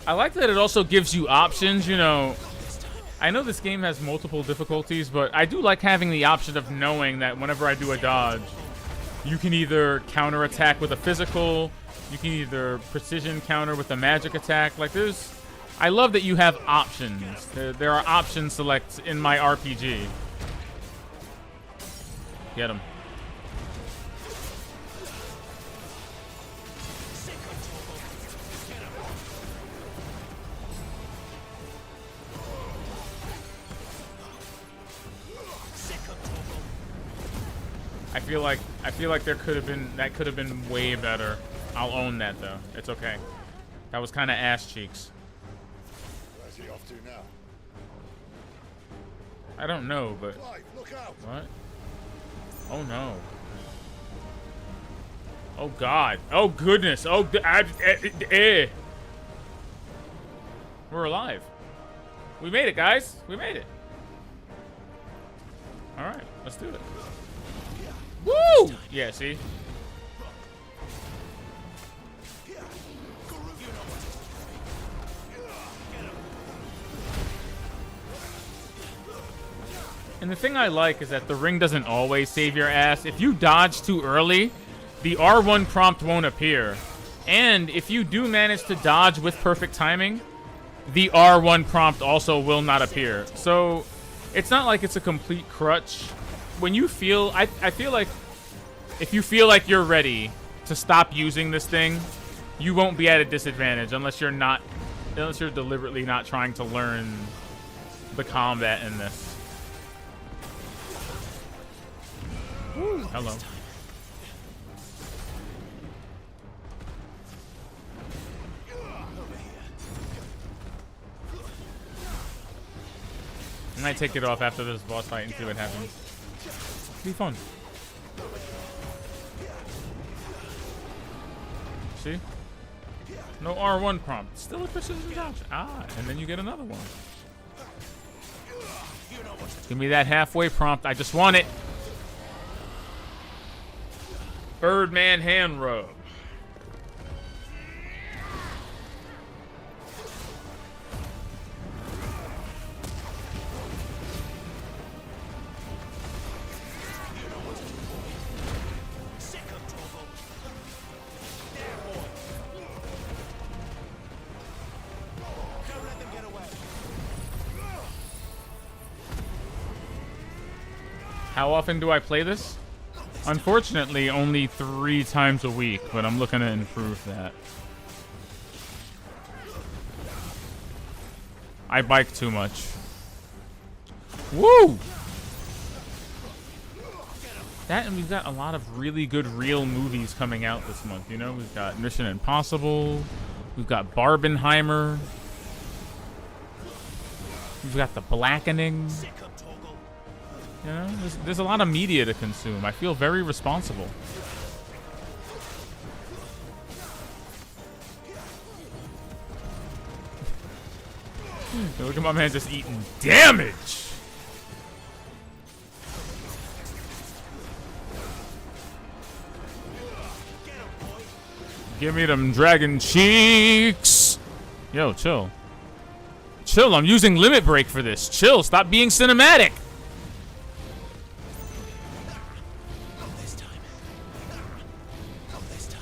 I like that it also gives you options, you know. I know this game has multiple difficulties, but I do like having the option of knowing that whenever I do a dodge, you can either counterattack with a physical, you can either precision counter with a magic attack. Like I love that you have options. There are option selects in my RPG. Get him. I feel like that could have been way better. I'll own that though. It's okay. That was kind of ass cheeks.
Where's he off to now?
I don't know, but
Clive, look out!
what? Oh no. Oh god. Oh goodness. Oh, we're alive. We made it, guys. We made it. All right, let's do it. Woo! Yeah, see? And the thing I like is that the ring doesn't always save your ass. If you dodge too early, the R1 prompt won't appear. And if you do manage to dodge with perfect timing, the R1 prompt also will not appear. So it's not like it's a complete crutch. When you feel, I feel like if you feel like you're ready to stop using this thing, you won't be at a disadvantage unless you're deliberately not trying to learn the combat in this. Woo, hello. I might take it off after this boss fight and see what happens. It'll be fun. See? No R1 prompt. Still a precision dodge. Ah, and then you get another one. Give me that halfway prompt. I just want it. Birdman hand rub. How often do I play this? Unfortunately, only 3 times a week, but I'm looking to improve that. I bike too much. Woo! That, and we've got a lot of really good real movies coming out this month, you know? We've got Mission Impossible. We've got Barbenheimer. We've got The Blackening. You know, there's a lot of media to consume. I feel very responsible. Look at my man just eating damage. Give me them dragon cheeks. Yo, chill. Chill, I'm using limit break for this. Chill, stop being cinematic.
Not this time. Not this time.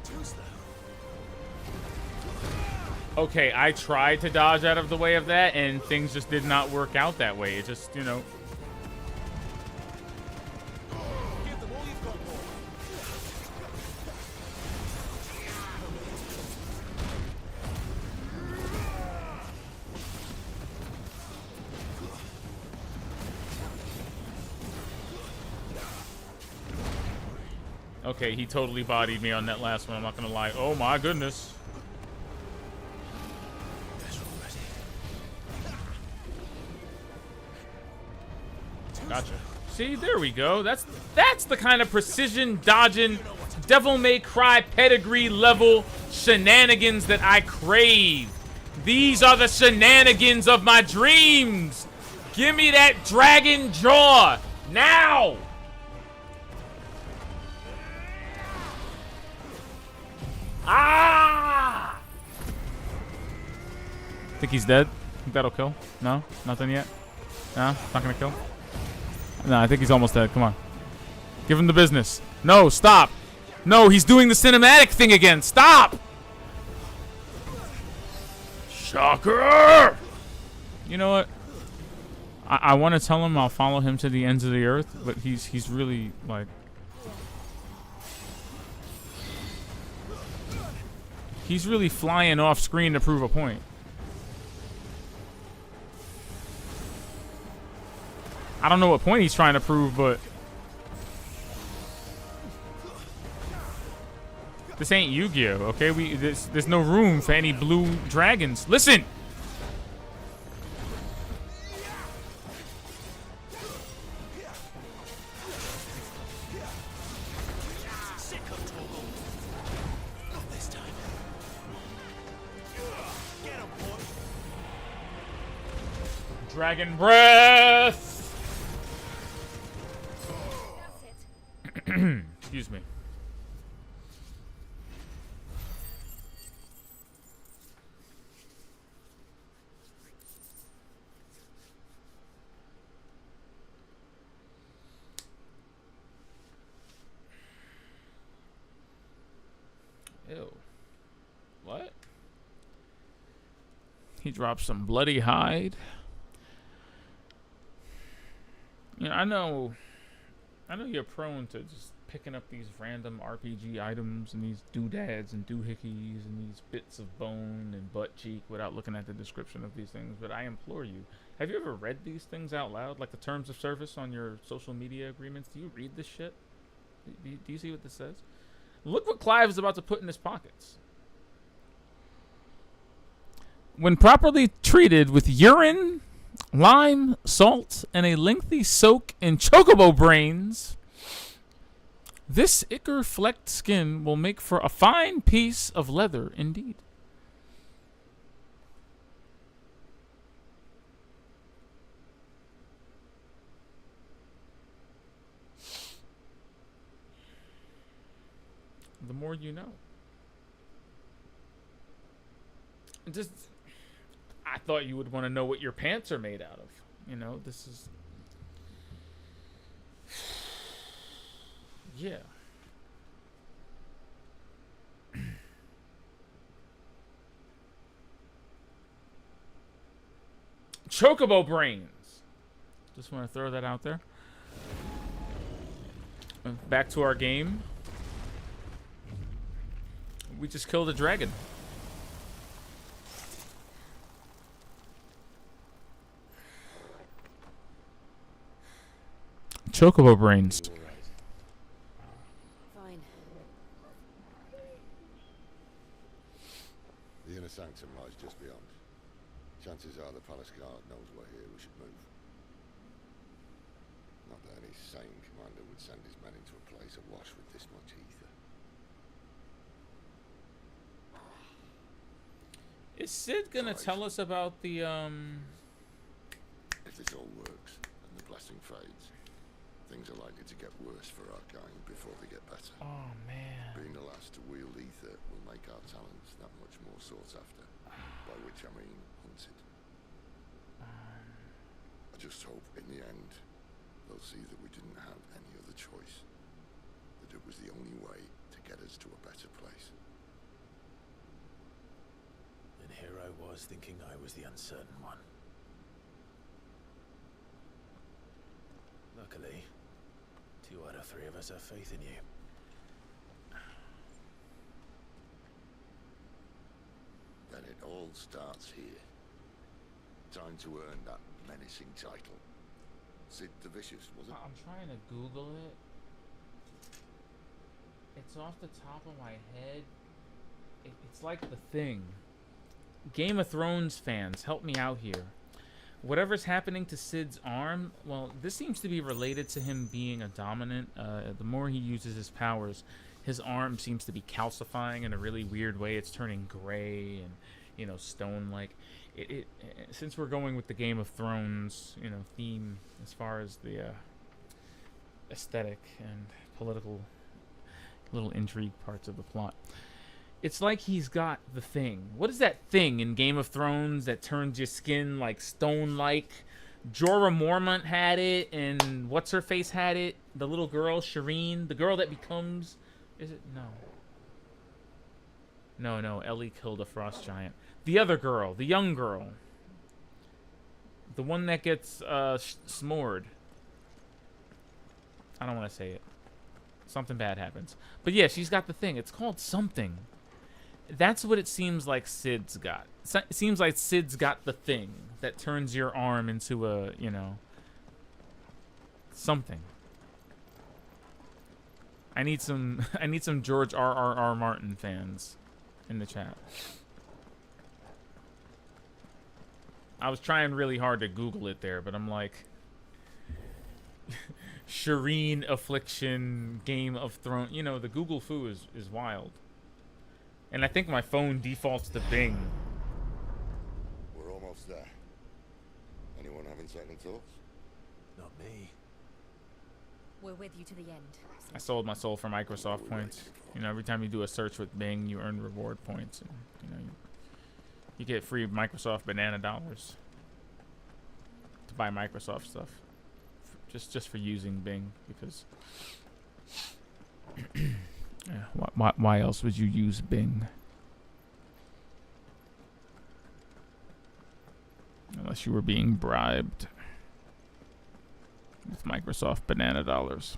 Too slow.
Okay, I tried to dodge out of the way of that, and things just did not work out that way. It just, you know.
Give them all you've got, boy.
Okay, he totally bodied me on that last one. I'm not gonna lie. Oh my goodness. Gotcha. See, there we go. That's the kind of precision dodging, Devil May Cry pedigree level shenanigans that I crave. These are the shenanigans of my dreams. Give me that dragon jaw now. Ah! Think he's dead? Think that'll kill? No? Nothing yet? No? Not gonna kill? No, I think he's almost dead. Come on. Give him the business. No, stop. No, he's doing the cinematic thing again. Stop! Shocker! You know what? I want to tell him I'll follow him to the ends of the earth, but he's really, like... He's really flying off screen to prove a point. I don't know what point he's trying to prove, but this ain't Yu-Gi-Oh, okay? There's no room for any blue dragons. Listen. Dragon breath. Excuse me. Ew. What? He dropped some bloody hide. You know, I know you're prone to just picking up these random RPG items and these doodads and doohickeys and these bits of bone and butt cheek without looking at the description of these things, but I implore you, have you ever read these things out loud, like the terms of service on your social media agreements? Do you read this shit? Do you see what this says? Look what Clive is about to put in his pockets. When properly treated with urine, lime, salt, and a lengthy soak in chocobo brains, this ichor-flecked skin will make for a fine piece of leather indeed. The more you know. Just, I thought you would want to know what your pants are made out of. You know, this is... Yeah. Chocobo brains. Just want to throw that out there. Back to our game. We just killed a dragon. Chocobo brains.
Fine.
The inner sanctum lies just beyond. Chances are the palace guard knows we're here. We should move. Not that any sane commander would send his men into a place awash with this much ether.
Is Sid gonna tell us about the
If this all works and the blessing fades, things are likely to get worse for our kind before they get better.
Oh man.
Being the last to wield ether will make our talents that much more sought after, by which I mean hunted. I just hope in the end they'll see that we didn't have any other choice, that it was the only way to get us to a better place.
And here I was thinking I was the uncertain one. Luckily, 2 out of 3 of us have faith in you.
Then it all starts here. Time to earn that menacing title. Sid the Vicious, was it?
I'm trying to Google it. It's off the top of my head. It's like The Thing. Game of Thrones fans, help me out here. Whatever's happening to Sid's arm, well, this seems to be related to him being a dominant. The more he uses his powers, his arm seems to be calcifying in a really weird way. It's turning gray and, you know, stone-like. Since we're going with the Game of Thrones, you know, theme as far as the aesthetic and political little intrigue parts of the plot, it's like he's got the thing. What is that thing in Game of Thrones that turns your skin like stone-like? Jorah Mormont had it, and what's-her-face had it? The little girl, Shireen, the girl that becomes... Is it? No. No, Ellie killed a frost giant. The other girl, the young girl. The one that gets smored. I don't want to say it. Something bad happens. But yeah, she's got the thing. It's called something. That's what it seems like Sid's got. It seems like Sid's got the thing that turns your arm into a, you know, something. I need some George R.R.R. Martin fans in the chat. I was trying really hard to Google it there, but I'm like, Shireen Affliction, Game of Thrones. You know, the Google foo is wild. And I think my phone defaults to Bing.
We're almost there. Anyone having second thoughts?
Not me.
We're with you to the end.
I sold my soul for Microsoft points. You know, every time you do a search with Bing, you earn reward points, and you know, you get free Microsoft banana dollars to buy Microsoft stuff, just for using Bing. Because yeah, why else would you use Bing? Unless you were being bribed with Microsoft banana dollars.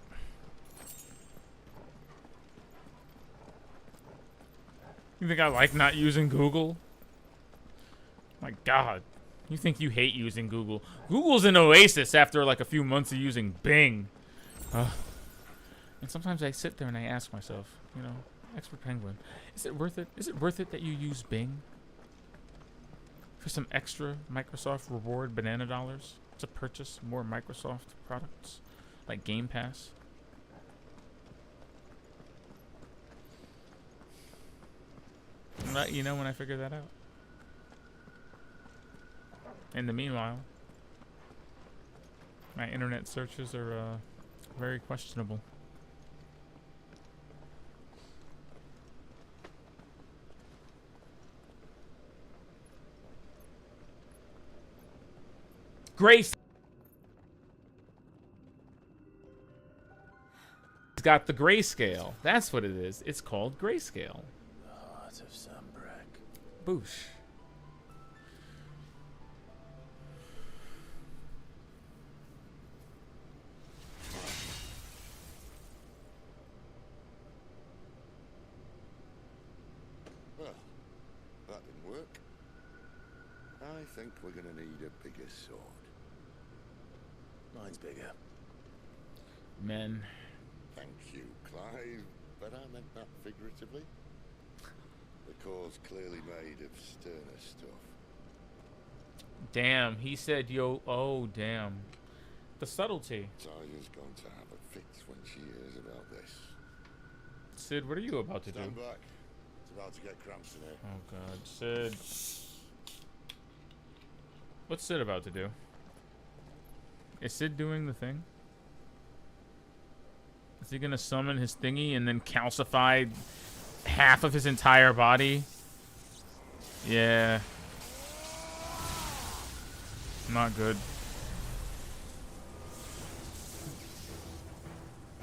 You think I like not using Google? My God. You think you hate using Google. Google's an oasis after like a few months of using Bing. And sometimes I sit there and I ask myself, you know, Expert Penguin, is it worth it? Is it worth it that you use Bing? For some extra Microsoft reward banana dollars to purchase more Microsoft products like Game Pass? Let you know when I figure that out. In the meanwhile, my internet searches are very questionable. Grace got the grayscale. That's what it is. It's called grayscale.
The heart of Sambrek.
Boosh.
think we're gonna need a bigger sword.
Mine's bigger.
Men.
Thank you, Clive, but I meant that figuratively. The core's clearly made of sterner stuff.
Damn, he said, yo, oh, damn. The subtlety.
Talia's going to have a fit when she hears about this.
Sid, what are you about to do?
Stand back. It's about to get cramps in here.
Oh, God. Sid. What's Sid about to do? Is Sid doing the thing? Is he gonna summon his thingy and then calcify half of his entire body? Yeah. Not good.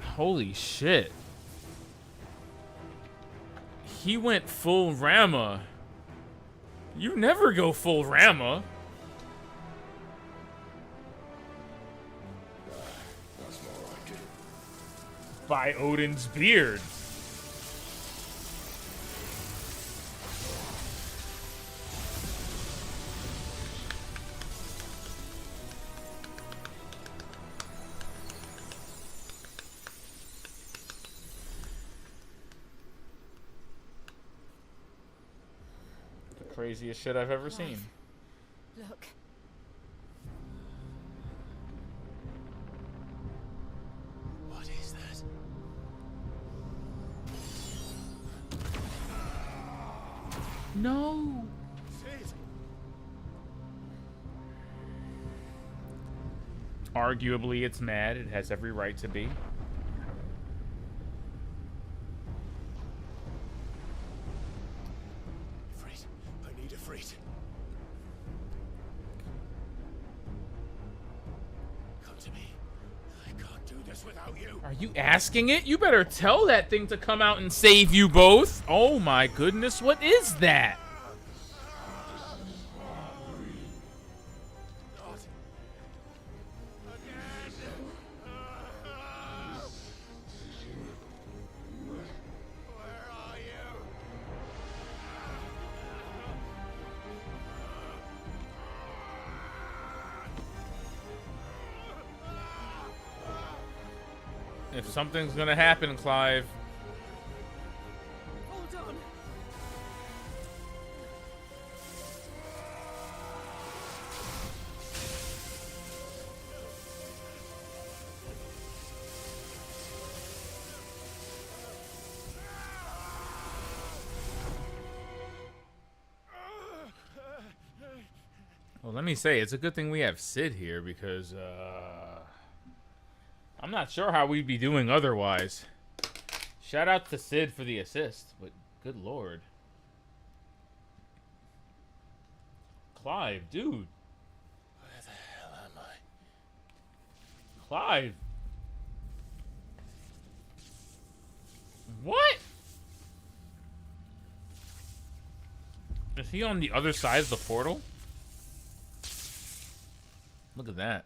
Holy shit. He went full Rama. You never go full Rama.
That's more like it.
By Odin's beard. The craziest shit I've ever seen.
Look.
What is that?
No.
Sid!
Arguably, it's mad. It has every right to be.
Freight. I need a freight. Come to me. I can't do this without you.
Are you asking it? You better tell that thing to come out and save you both. Oh my goodness, what is that?
Not again. Where are you?
If something's gonna happen, Clive.
Hold on.
Well, let me say, it's a good thing we have Sid here because, I'm not sure how we'd be doing otherwise. Shout out to Sid for the assist, but good lord. Clive, dude.
Where the hell am I?
Clive. What? Is he on the other side of the portal? Look at that.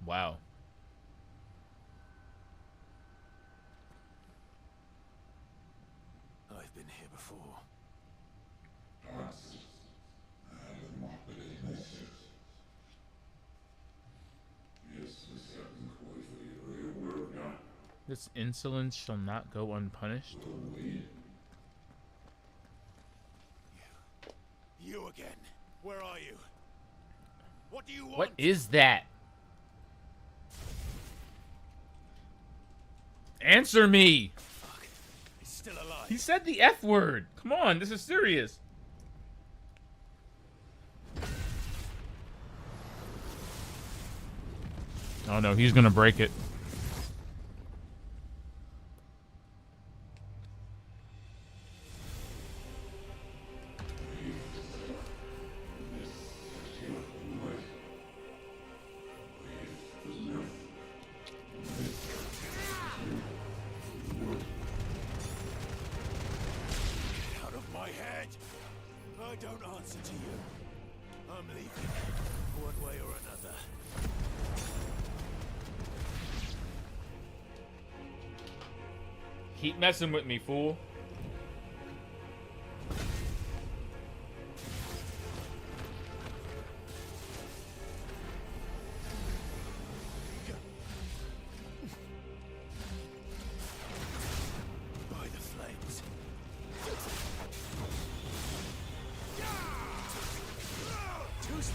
Wow.
I've been here before.
This insolence shall not go unpunished.
You again. Where are you? What do you want?
What is that? Answer me!
Fuck. He's still alive.
He said the F word. Come on, this is serious. Oh no, he's gonna break it.
Out of my head. I don't answer to you. I'm leaving. One way or another.
Keep messing with me, fool.
closer.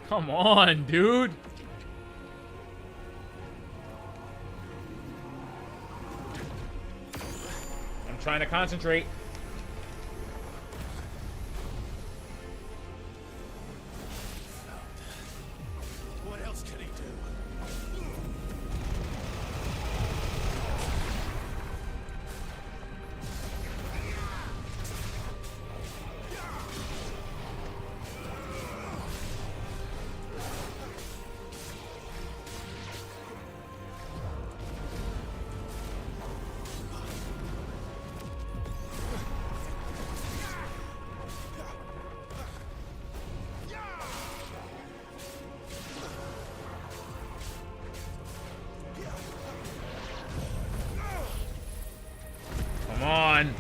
Come on, dude. I'm trying to concentrate.
What else can he do?
Come on.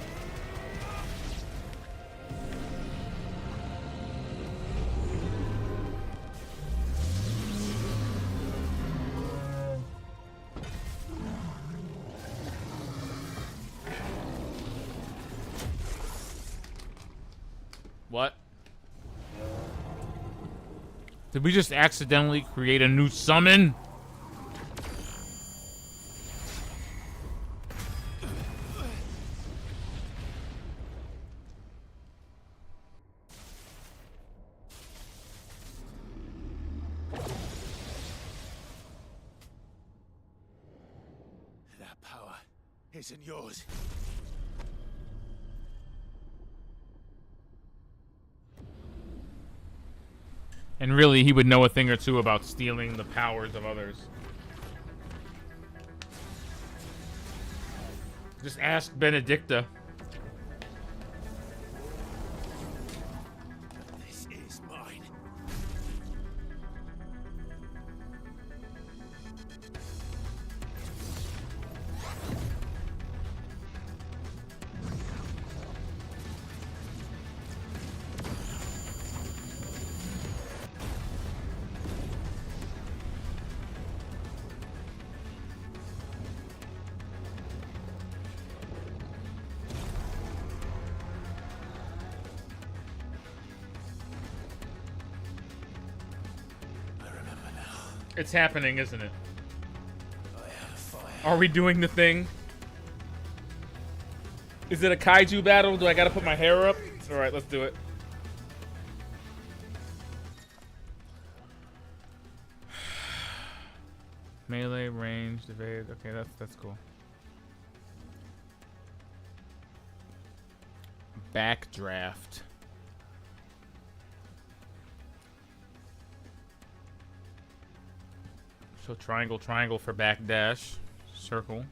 What? Did we just accidentally create a new summon?
That power isn't yours.
And really, he would know a thing or two about stealing the powers of others. Just ask Benedicta.
This is mine.
It's happening, isn't it?
I have a fire.
Are we doing the thing? Is it a kaiju battle? Do I gotta put my hair up? Alright, let's do it. Melee, ranged, evade. Okay, that's cool. Backdraft. So triangle, triangle for backdash. Circle.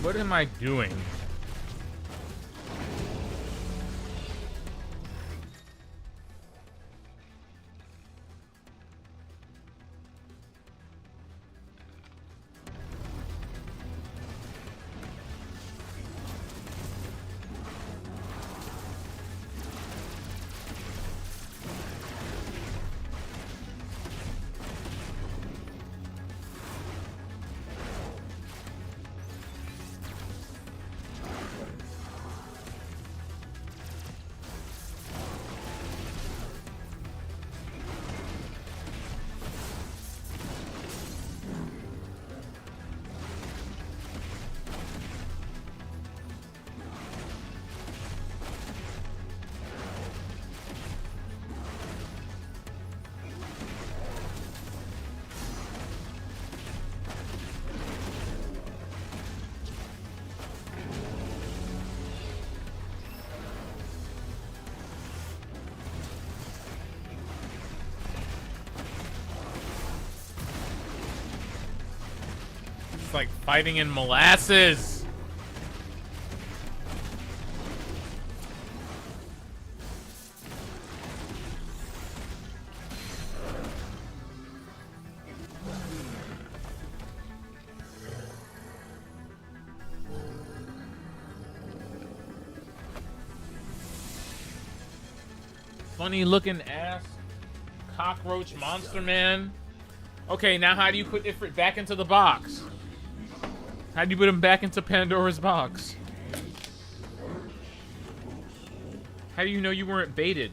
What am I doing? It's like fighting in molasses. Funny looking ass cockroach monster man. Okay, now how do you put Ifrit back into the box? How do you put him back into Pandora's box? How do you know you weren't baited?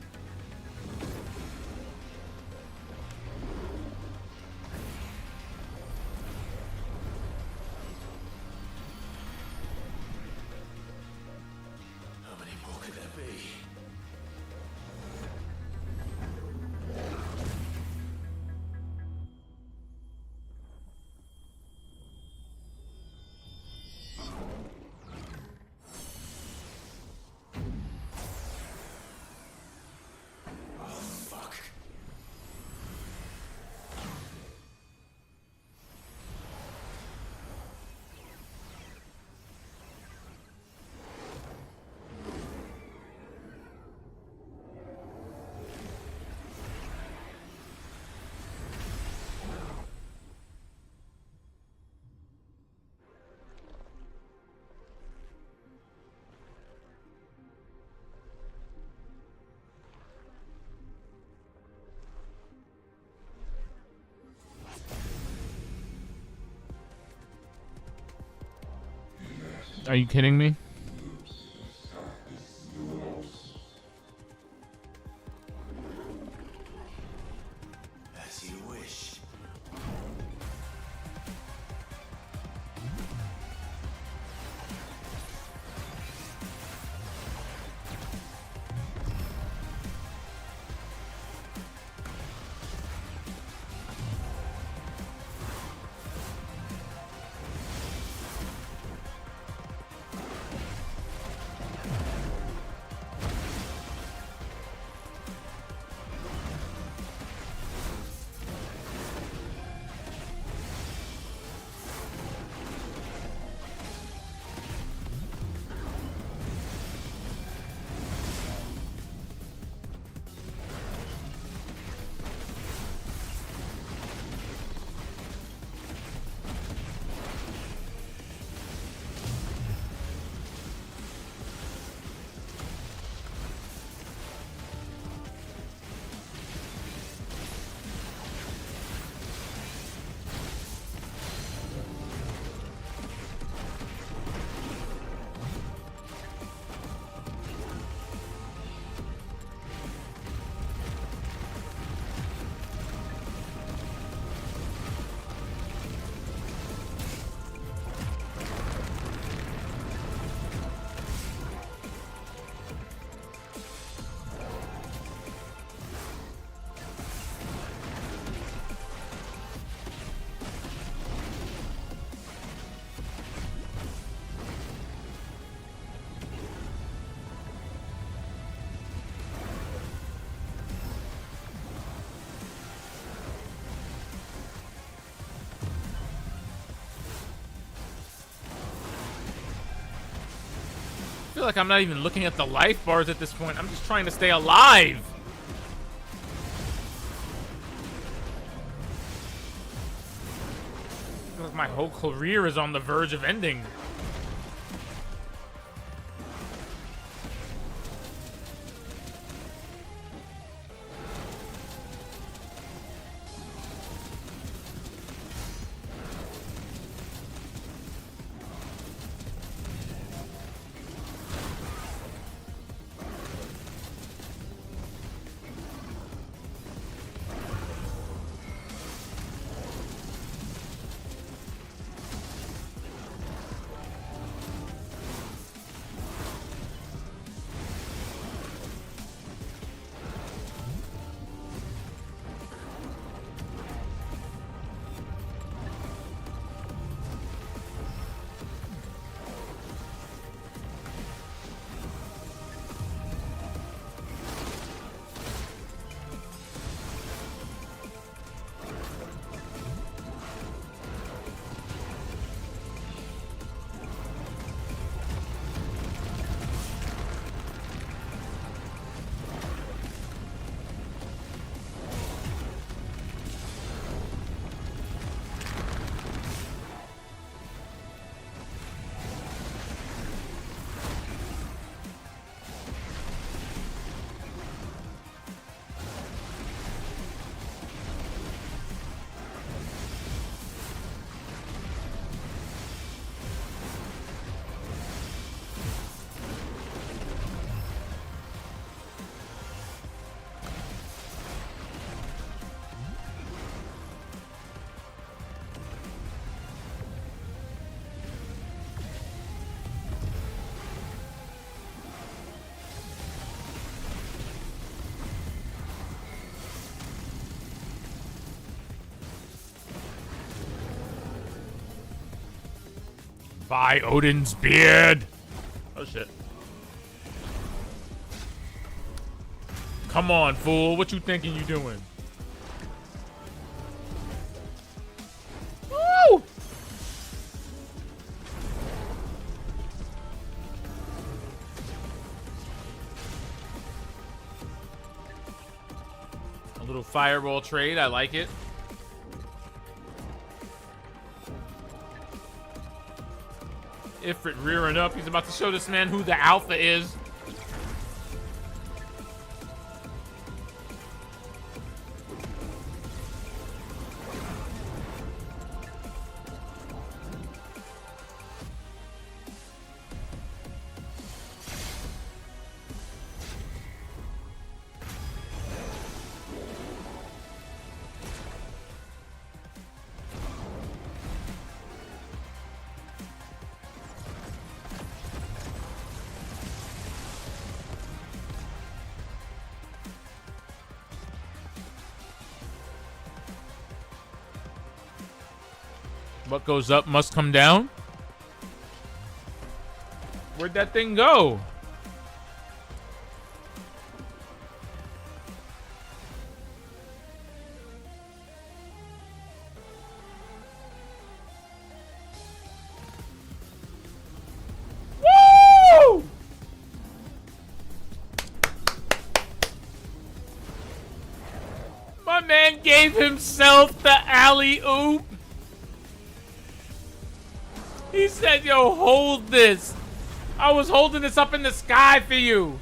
How many more could there be?
Are you kidding me?
As you wish.
feel like I'm not even looking at the life bars at this point. I'm just trying to stay alive. I feel like my whole career is on the verge of ending. By Odin's beard. Oh shit. Come on, fool. What you thinking you doing? Woo! A little fireball trade. I like it. Ifrit rearing up. He's about to show this man who the alpha is. What goes up must come down. Where'd that thing go? Woo! My man gave himself the alley-oop. He said, yo, hold this. I was holding this up in the sky for you.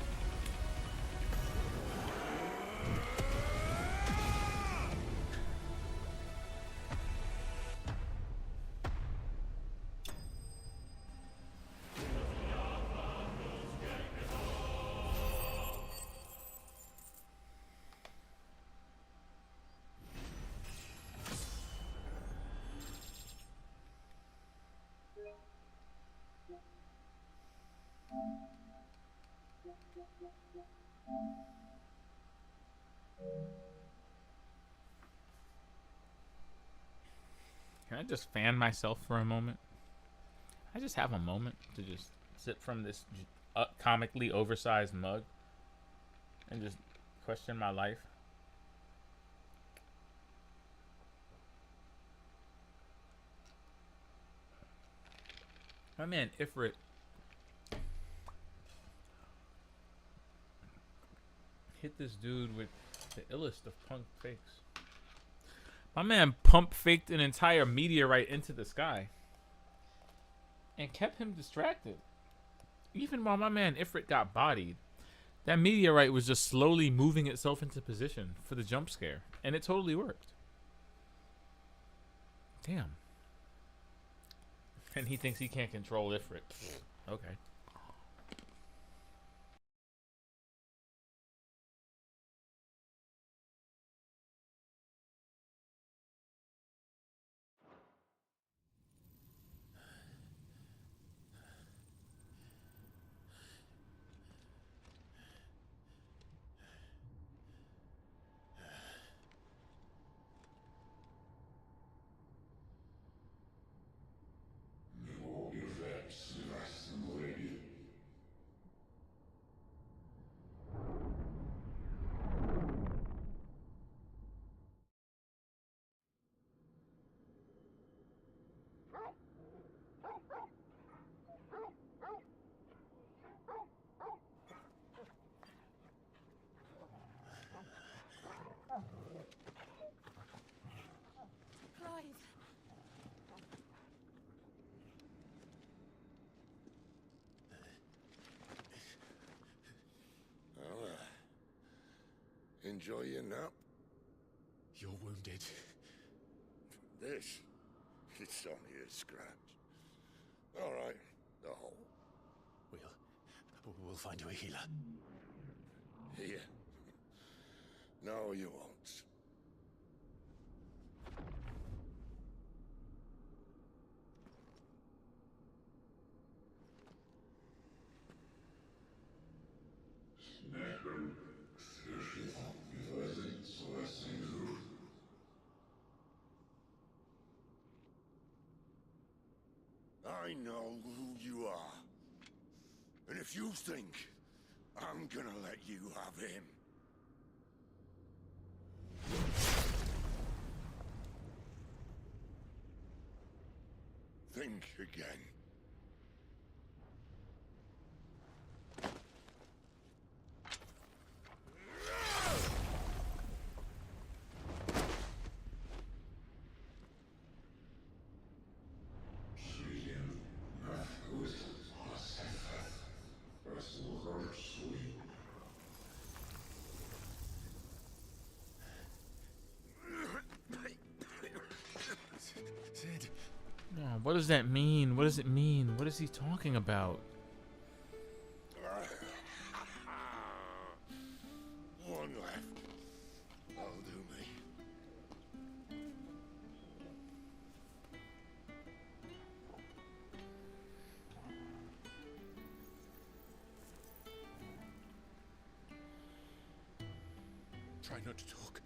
Can I just fan myself for a moment? I just have a moment to just sip from this comically oversized mug and just question my life. My man Ifrit hit this dude with the illest of pump fakes. My man pump faked an entire meteorite into the sky and kept him distracted. Even while my man Ifrit got bodied, that meteorite was just slowly moving itself into position for the jump scare, and it totally worked. Damn. And he thinks he can't control Ifrit. Okay.
Clive.
Well, enjoy your nap.
You're wounded.
This, it's only a scratch. All right, the hole.
We'll find you a healer.
Here. No, you won't. I know who you are. And if you think I'm gonna let you have him... think again.
Sid.
Oh, what does that mean? What does it mean? What is he talking about?
One left. That'll do me.
Try not to talk.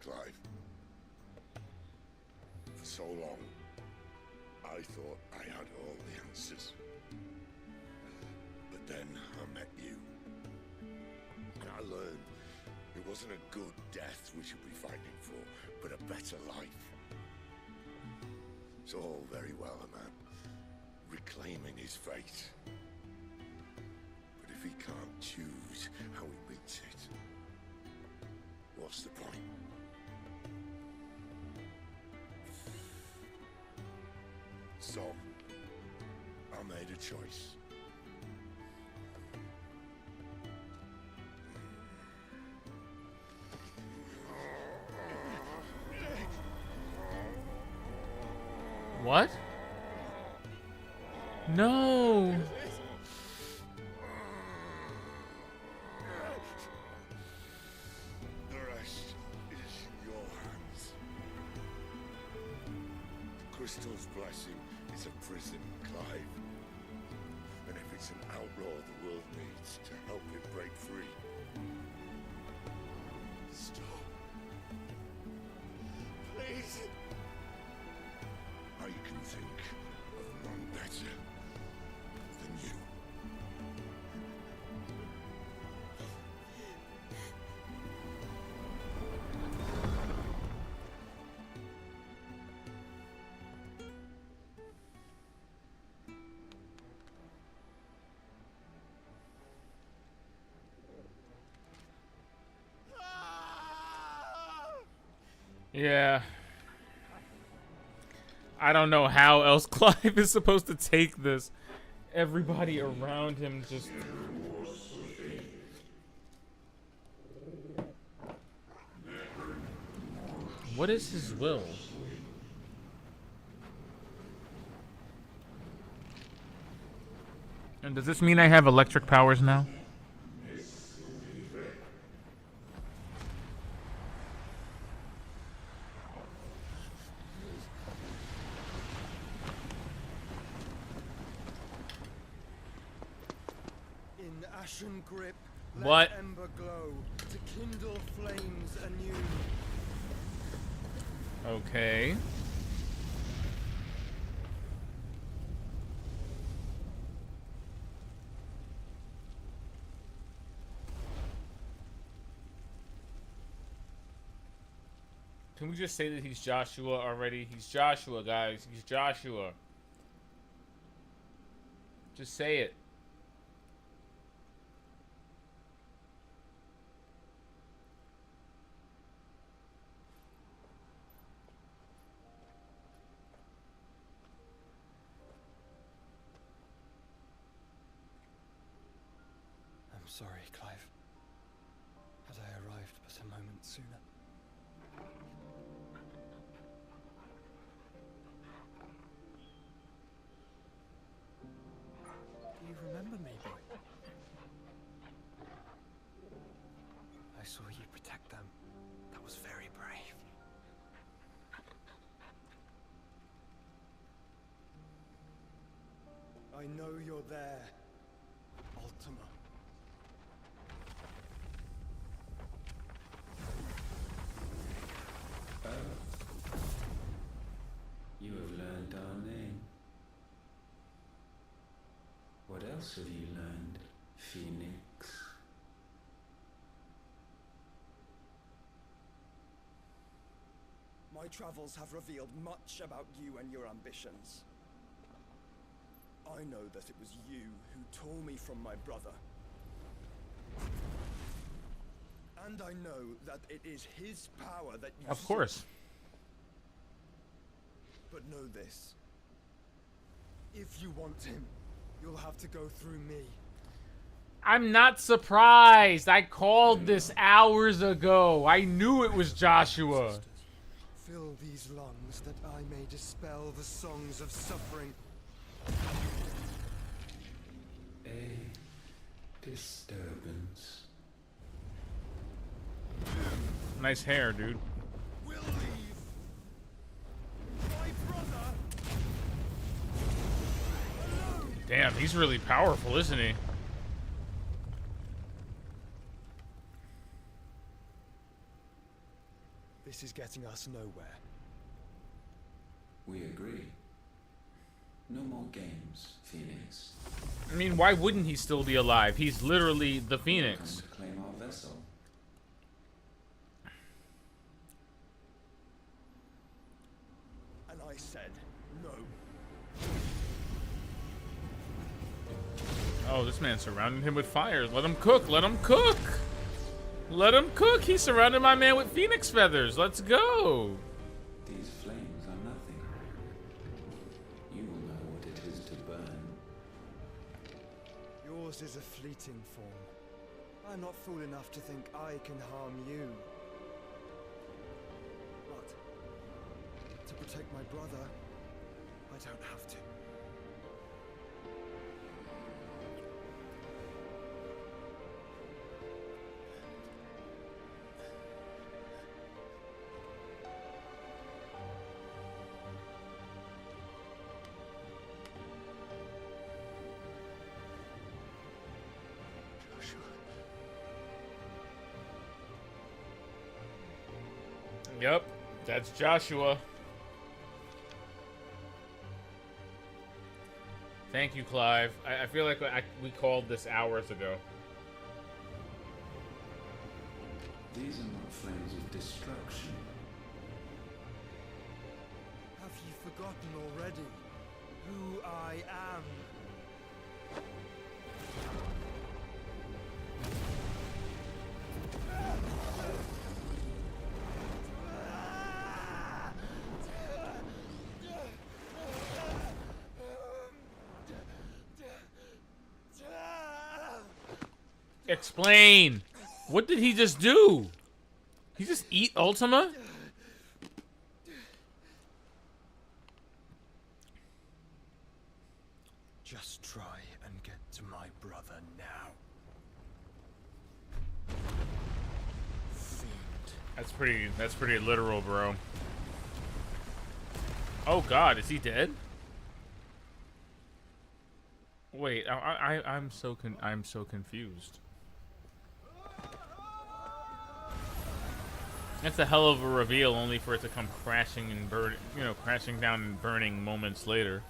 Clive. For so long, I thought I had all the answers. But then I met you. And I learned it wasn't a good death we should be fighting for, but a better life. It's all very well, a man reclaiming his fate. But if he can't choose how he meets it, what's the point? So, I made a choice.
What? No.
The rest is in your hands. The crystal's blessing is a prison, Clive. And if it's an outlaw the world needs to help it break free. Stop. Please. I can think of none better than you.
Yeah. I don't know how else Clive is supposed to take this. Everybody around him just... What is his will? And does this mean I have electric powers now?
In ashen grip, let
What?
ember glow to kindle flames anew.
Okay. Can we just say that he's Joshua already? He's Joshua, guys. He's Joshua. Just say it.
I'm sorry, Clive. Had I arrived but a moment sooner. Do you remember me, boy? I saw you protect them. That was very brave. I know you're there, Ultima.
You have learned our name. What else have you learned, Phoenix?
My travels have revealed much about you and your ambitions. I know that it was you who tore me from my brother. And I know that it is his power that you
Of course.
But know this. If you want him, you'll have to go through me.
I'm not surprised. I called this hours ago. I knew it was Joshua.
Fill these lungs that I may dispel the songs of suffering.
A disturbance.
Nice hair, dude.
We'll leave. My brother.
Damn, he's really powerful, isn't he?
This is getting us nowhere.
We agree. No more games, Phoenix.
I mean, why wouldn't he still be alive? He's literally the
Come
Phoenix.
to claim our vessel.
And I said no.
Oh, this man surrounded him with fire. Let him cook. Let him cook. Let him cook. He surrounded my man with phoenix feathers. Let's go.
These flames are nothing. You will know what it is to burn.
Yours is a fleeting form. I'm not fool enough to think I can harm you. But to protect my brother, I don't have to.
Yep, that's Joshua. Thank you, Clive. I feel like we called this hours ago.
These are not flames of destruction.
Have you forgotten already who I am?
Explain. What did he just do? He just eat Ultima?
Just try and get to my brother now. Fiend.
That's pretty literal, bro. Oh God, is he dead? Wait, I'm so confused. That's a hell of a reveal, only for it to come crashing and crashing down and burning moments later.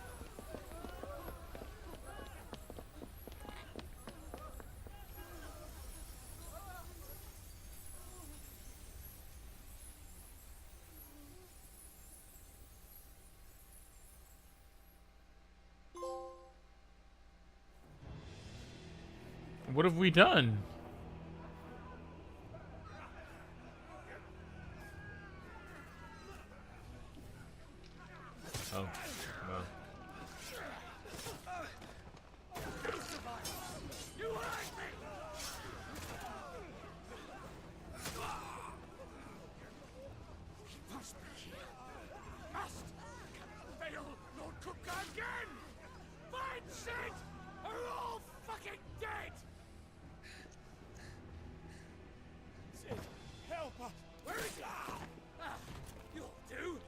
What have we done? Oh, well.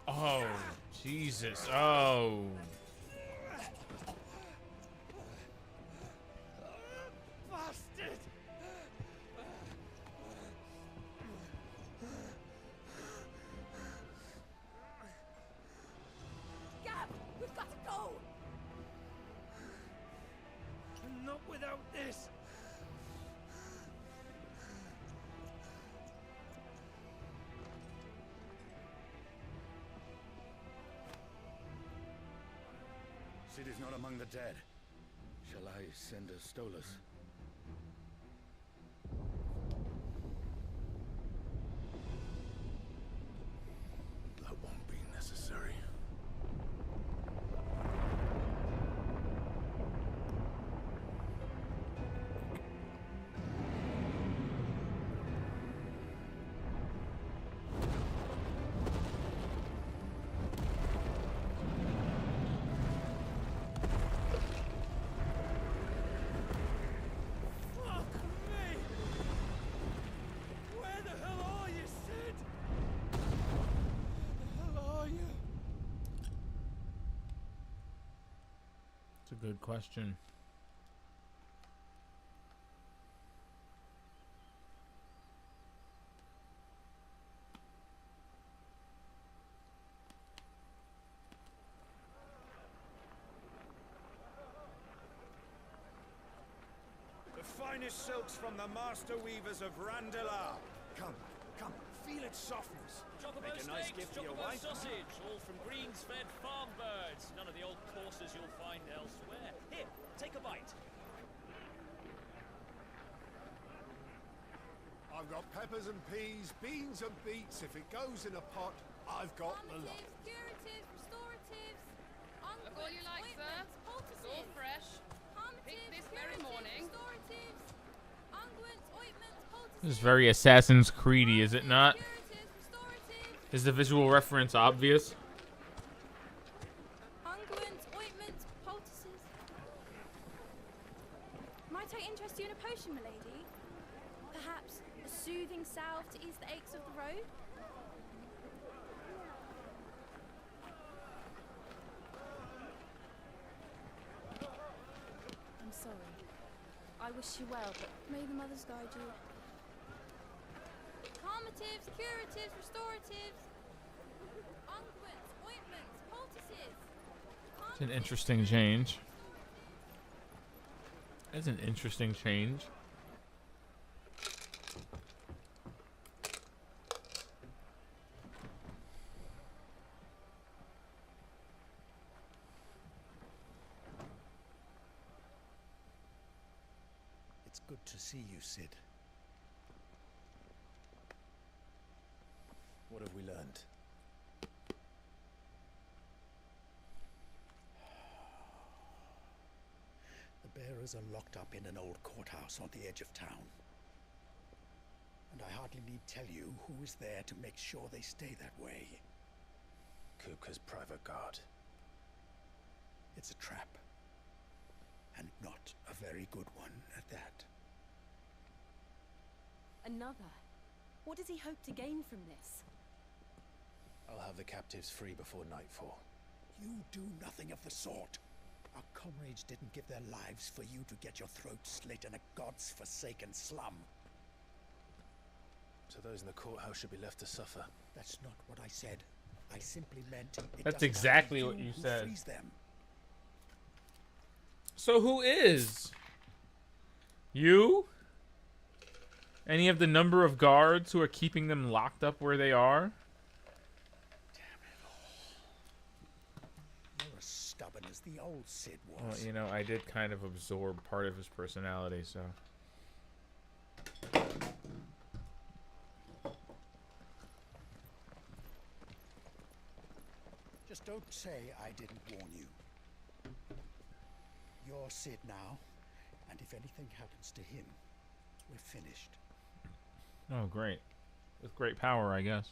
Oh, Jesus. Oh.
Bastard!
Gab, we've got to go.
Not without this. Sid is not among the dead. Shall I send a Stolas? That won't be necessary.
It's a good question.
The finest silks from the master weavers of Randalar. Come, feel its softness.
Chocobo
Make a nice
steaks,
gift for your
chocobo
wife.
sausage, all from greens-fed farm birds. None of the old courses you'll find elsewhere. Here, take a bite.
I've got peppers and peas, beans and beets. If it goes in a pot, I've got the lot.
Curatives, restoratives,
Look all you like, sir. It's all fresh. Picked this very morning.
This is very Assassin's Creedy, is it not? Is the visual reference obvious?
Unguents, ointments, poultices. Might I interest you in a potion, milady? Perhaps a soothing salve to ease the aches of the road? I'm sorry. I wish you well, but may the mothers guide you. Calmatives, curatives, restoratives. Unguents, ointments, poultices.
It's an interesting change. That's an interesting change.
It's good to see you, Sid. What have we learned? The bearers are locked up in an old courthouse on the edge of town. And I hardly need tell you who is there to make sure they stay that way.
Kupka's private guard.
It's a trap. And not a very good one at that.
Another? What does he hope to gain from this?
I'll have the captives free before nightfall.
You do nothing of the sort. Our comrades didn't give their lives for you to get your throat slit in a god's forsaken slum.
So those in the courthouse should be left to suffer.
That's not what I said. I simply meant
That's exactly what you said.
Frees them.
So who is? You? Any of the number of guards who are keeping them locked up where they are?
You're as stubborn as the old Cid was.
Well, you know, I did kind of absorb part of his personality, so.
Just don't say I didn't warn you. You're Cid now, and if anything happens to him, we're finished.
Oh, great. With great power, I guess.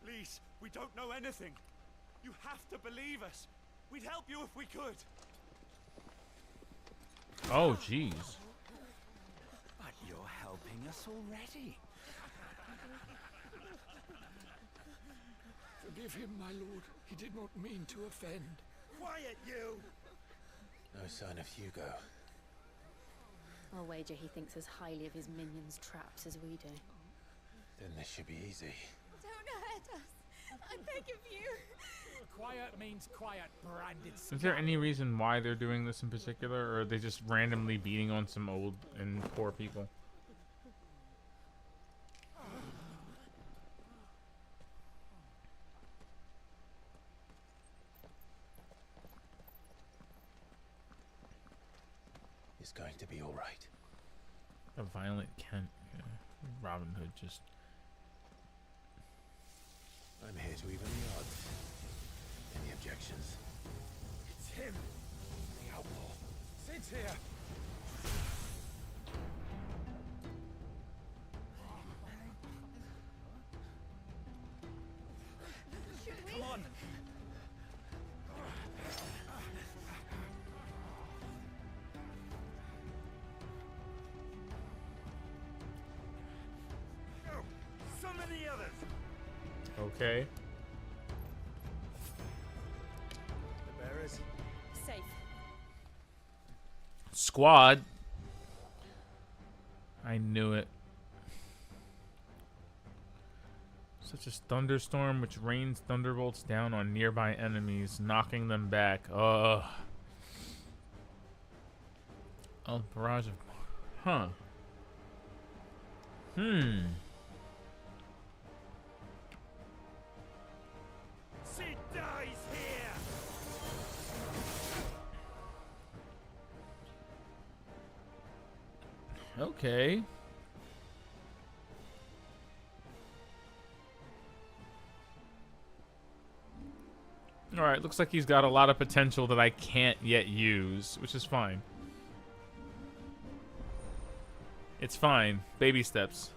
Please, we don't know anything. You have to believe us. We'd help you if we could.
Oh, jeez.
But you're helping us already.
Forgive him, my lord. He did not mean to offend.
Quiet, you!
No sign of Hugo.
I'll wager he thinks as highly of his minions' traps as we do.
Then this should be easy.
Don't hurt us. I beg of you.
Quiet means quiet, branded.
Is there any reason why they're doing this in particular, or are they just randomly beating on some old and poor people?
It's going to be all right.
A violent Kent. Yeah. Robin Hood just...
I'm here to even the odds. Any objections?
It's him, the outlaw. Sid's here. Come on. Oh, so many others.
Okay.
The bearers?
Safe.
Squad. I knew it. Such a thunderstorm which rains thunderbolts down on nearby enemies, knocking them back. Ugh. A barrage of... Huh.
Sid dies here.
Okay. Alright, looks like he's got a lot of potential that I can't yet use, which is fine. It's fine. Baby steps.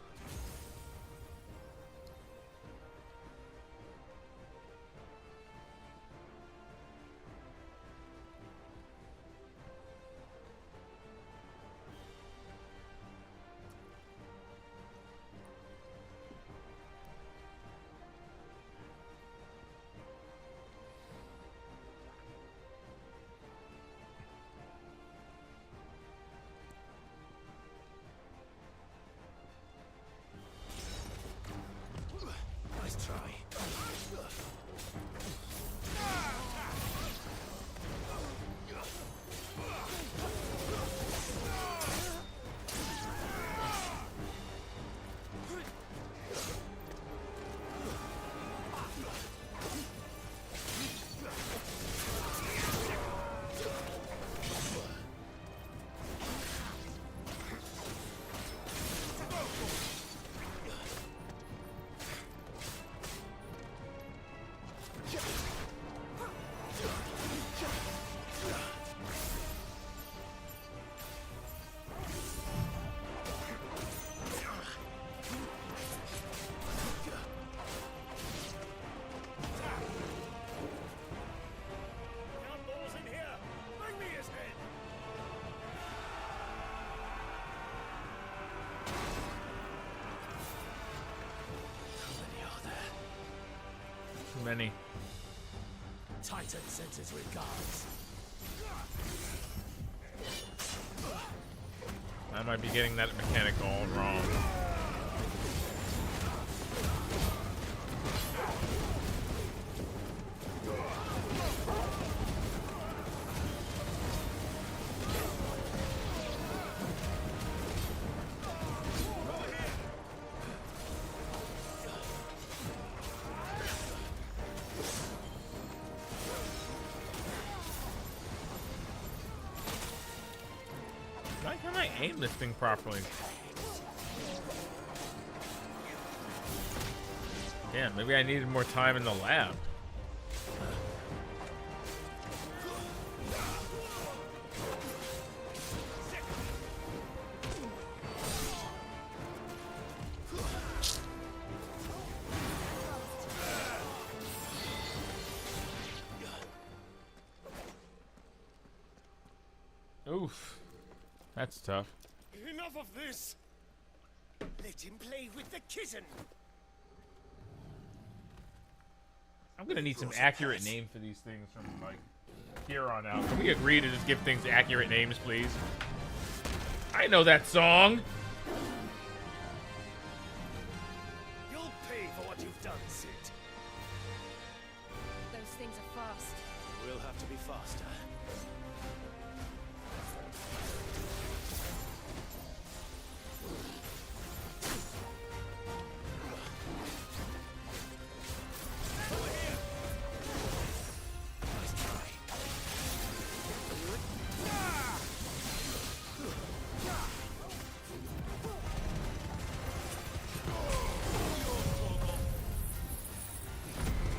Too many.
Titan senses regards.
I might be getting that mechanic all wrong. Why can't I aim this thing properly? Damn, maybe I needed more time in the lab. Oof. That's tough.
Enough of this! Let him play with the kitten!
I'm gonna need some accurate names for these things from, like, here on out. Can we agree to just give things accurate names, please? I know that song!
You'll pay for what you've done, Sid.
Those things are fast.
We'll have to be faster.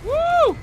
Woo!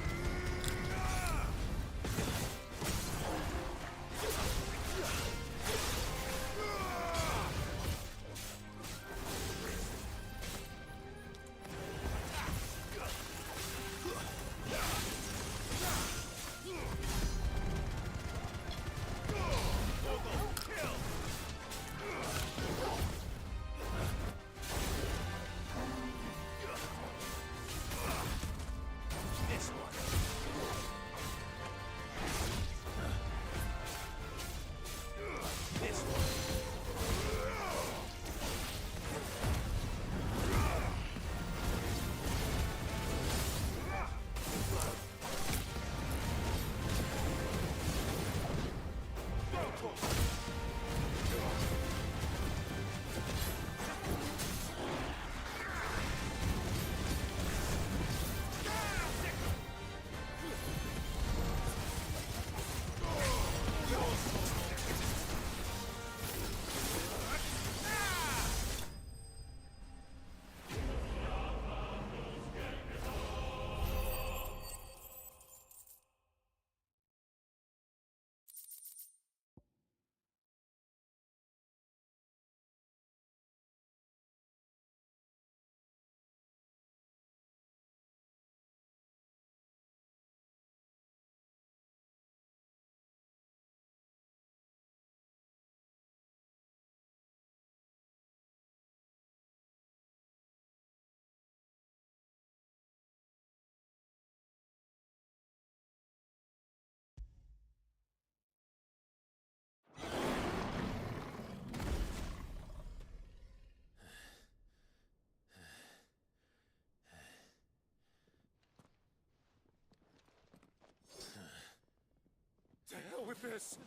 To hell with this!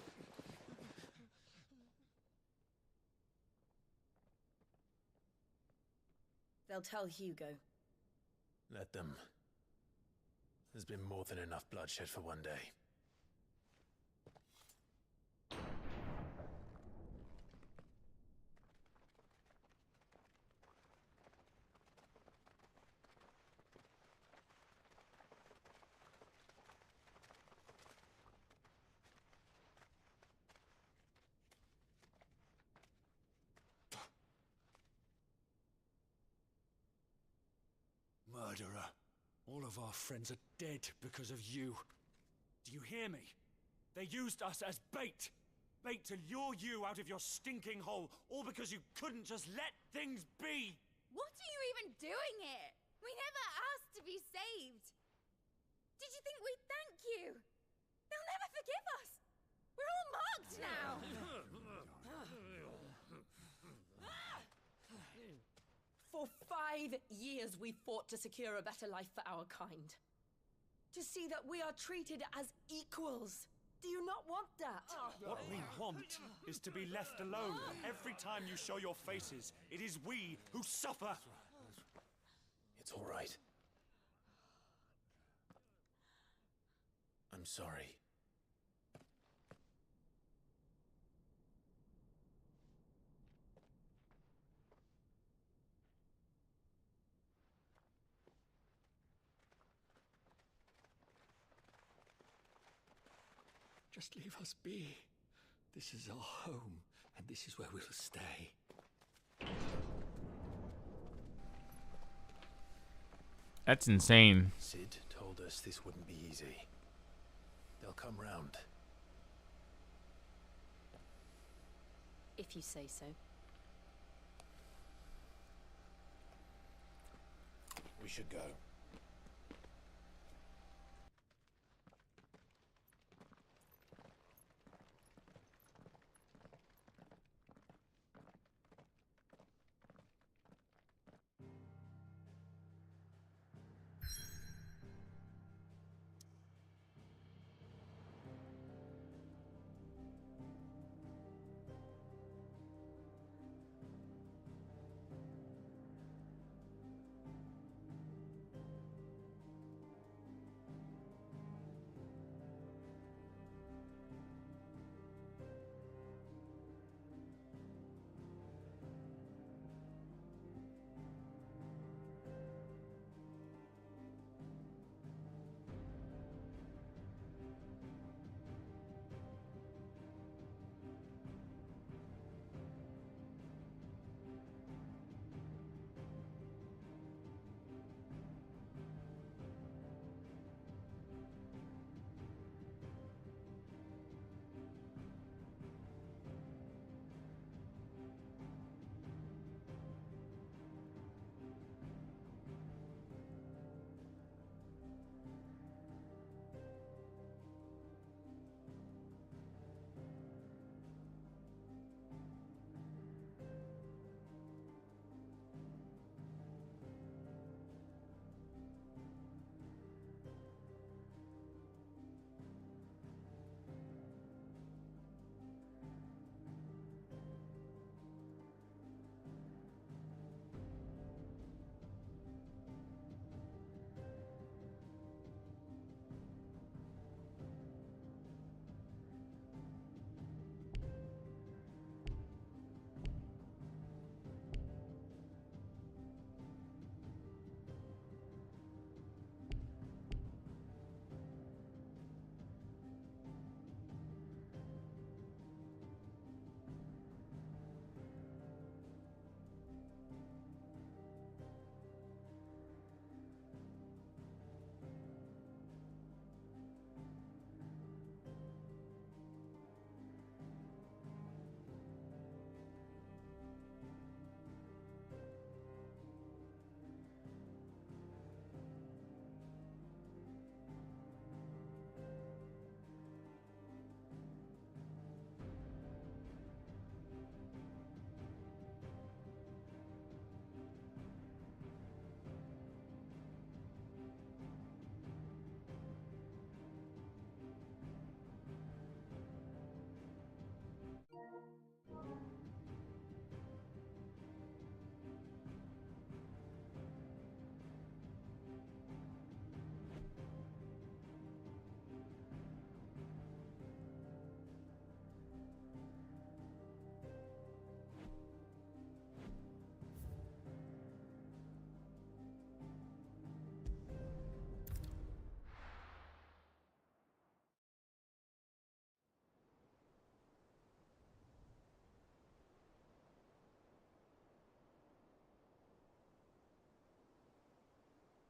They'll tell Hugo.
Let them. There's been more than enough bloodshed for one day.
Murderer. All of our friends are dead because of you. Do you hear me? They used us as bait. Bait to lure you out of your stinking hole, all because you couldn't just let things be.
What are you even doing here? We never asked to be saved. think we'd thank you? They'll never forgive us. We're all marked now.
For 5 years we fought to secure a better life for our kind. To see that we are treated as equals. Do you not want that?
What we want is to be left alone. Every time you show your faces, it is we who suffer.
It's all right. I'm sorry.
Just leave us be. This is our home, and this is where we'll stay.
That's insane.
Sid told us this wouldn't be easy. They'll come round.
If you say so.
We should go.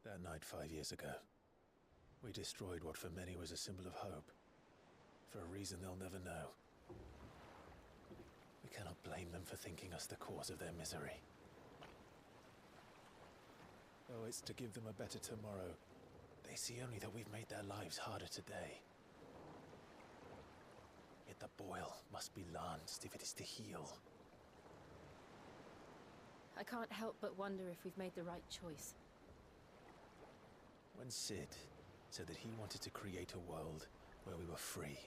That night 5 years ago, we destroyed what for many was a symbol of hope. For a reason they'll never know. We cannot blame them for thinking us the cause of their misery. Though it's to give them a better tomorrow, They see only that we've made their lives harder today. Yet the boil must be lanced if it is to heal.
I can't help but wonder if we've made the right choice.
When Sid said that he wanted to create a world where we were free.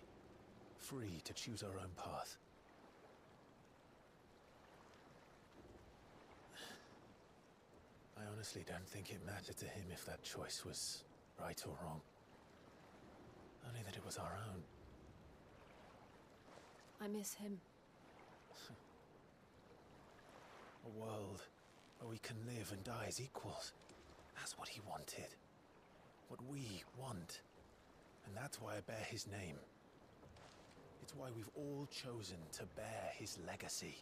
Free to choose our own path. I honestly don't think it mattered to him if that choice was right or wrong. Only that it was our own.
I miss him.
A world where we can live and die as equals. That's what he wanted. What we want. And that's why I bear his name. It's why we've all chosen to bear his legacy.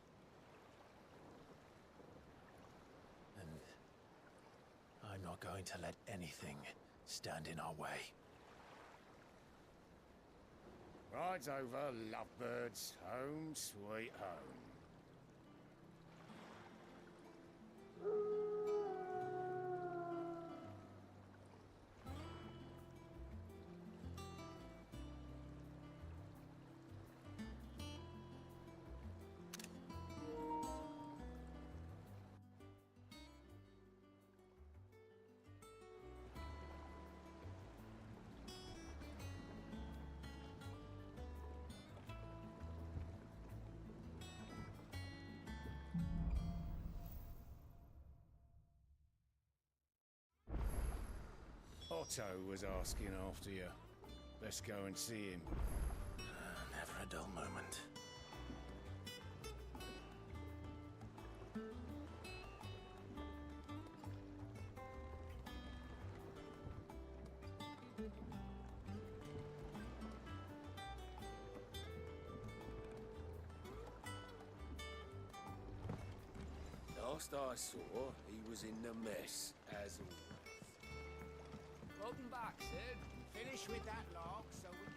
And I'm not going to let anything stand in our way.
Ride's over, lovebirds. Home sweet home. Otto was asking after you. Let's go and see him.
Never a dull moment.
Last I saw, he was in the mess, as always.
Welcome back, Sid. Finish with that log so we can...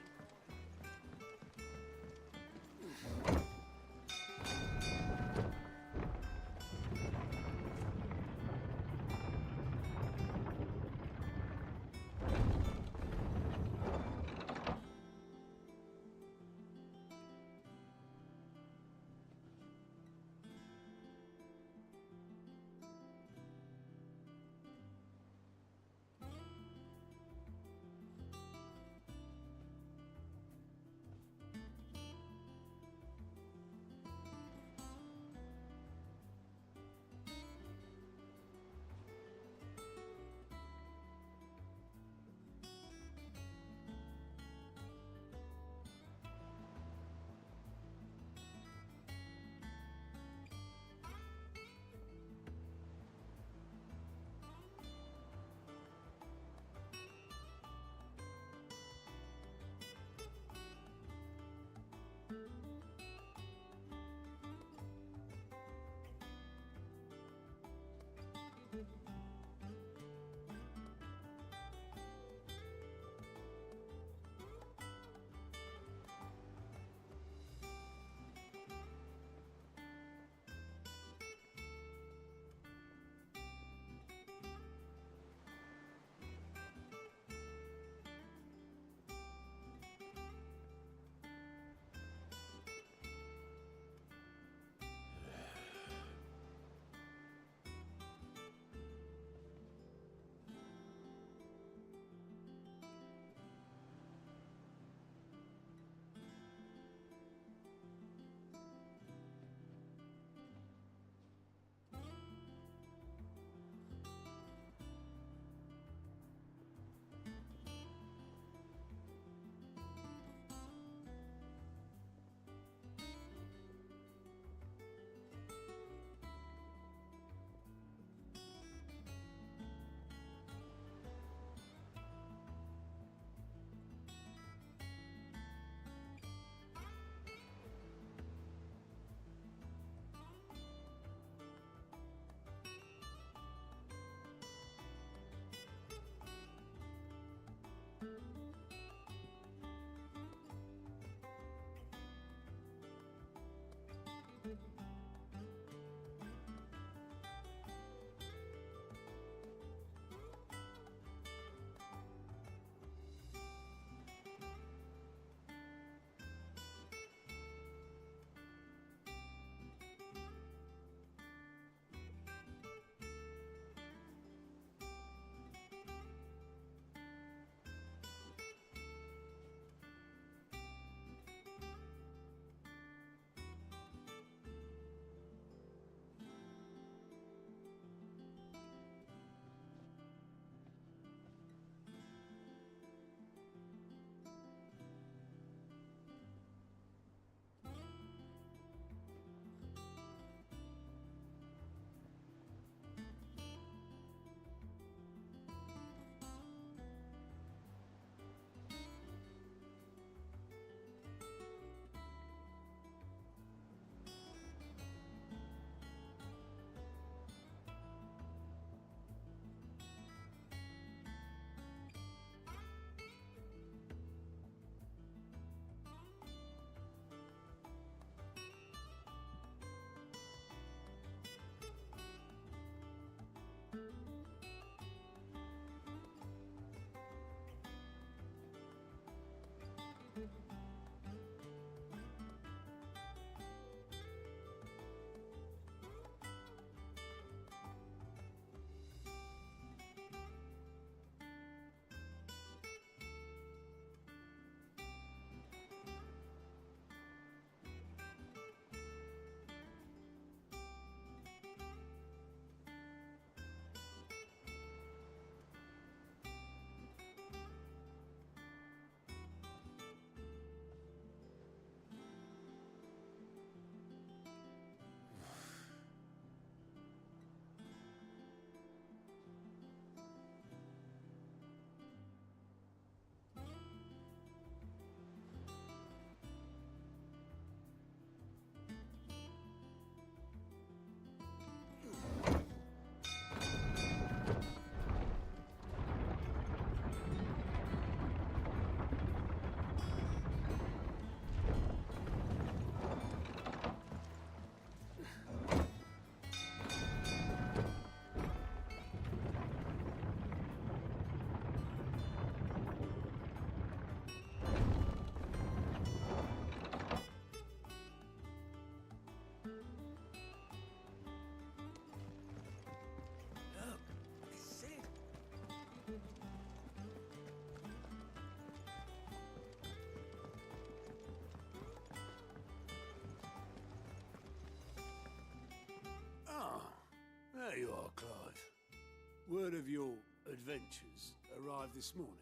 Word of your adventures arrived this morning.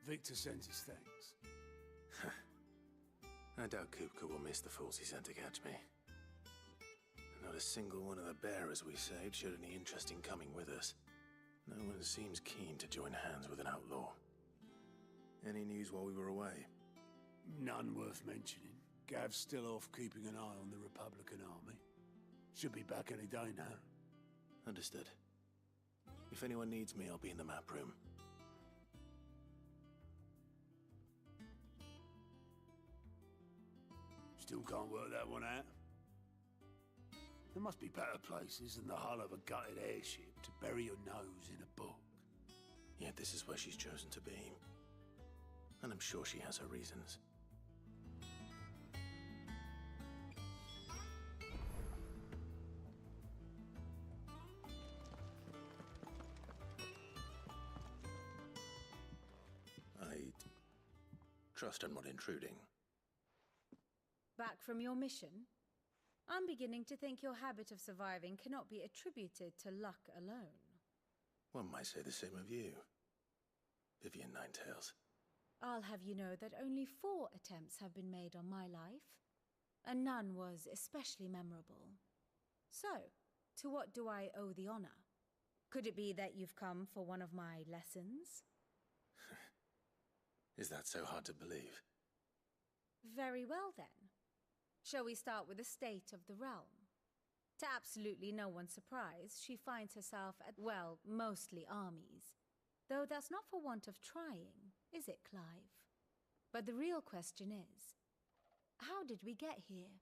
Victor sends his thanks.
I doubt Kupka will miss the fools he sent to catch me. Not a single one of the bearers we saved showed any interest in coming with us. No one seems keen to join hands with an outlaw. Any news while we were away?
None worth mentioning. Gav's still off keeping an eye on the Republican army. Should be back any day now.
Understood. If anyone needs me, I'll be in the map room.
Still can't work that one out? There must be better places than the hull of a gutted airship to bury your nose in a book.
Yet this is where she's chosen to be. And I'm sure she has her reasons. I trust I'm not intruding.
Back from your mission? I'm beginning to think your habit of surviving cannot be attributed to luck alone.
One might say the same of you, Vivian Ninetails.
I'll have you know that only 4 attempts have been made on my life, and none was especially memorable. So, to what do I owe the honor? Could it be that you've come for one of my lessons?
Is that so hard to believe?
Very well then. Shall we start with the state of the realm? To absolutely no one's surprise, she finds herself at, well, mostly armies. Though that's not for want of trying, is it, Clive? But the real question is, how did we get here?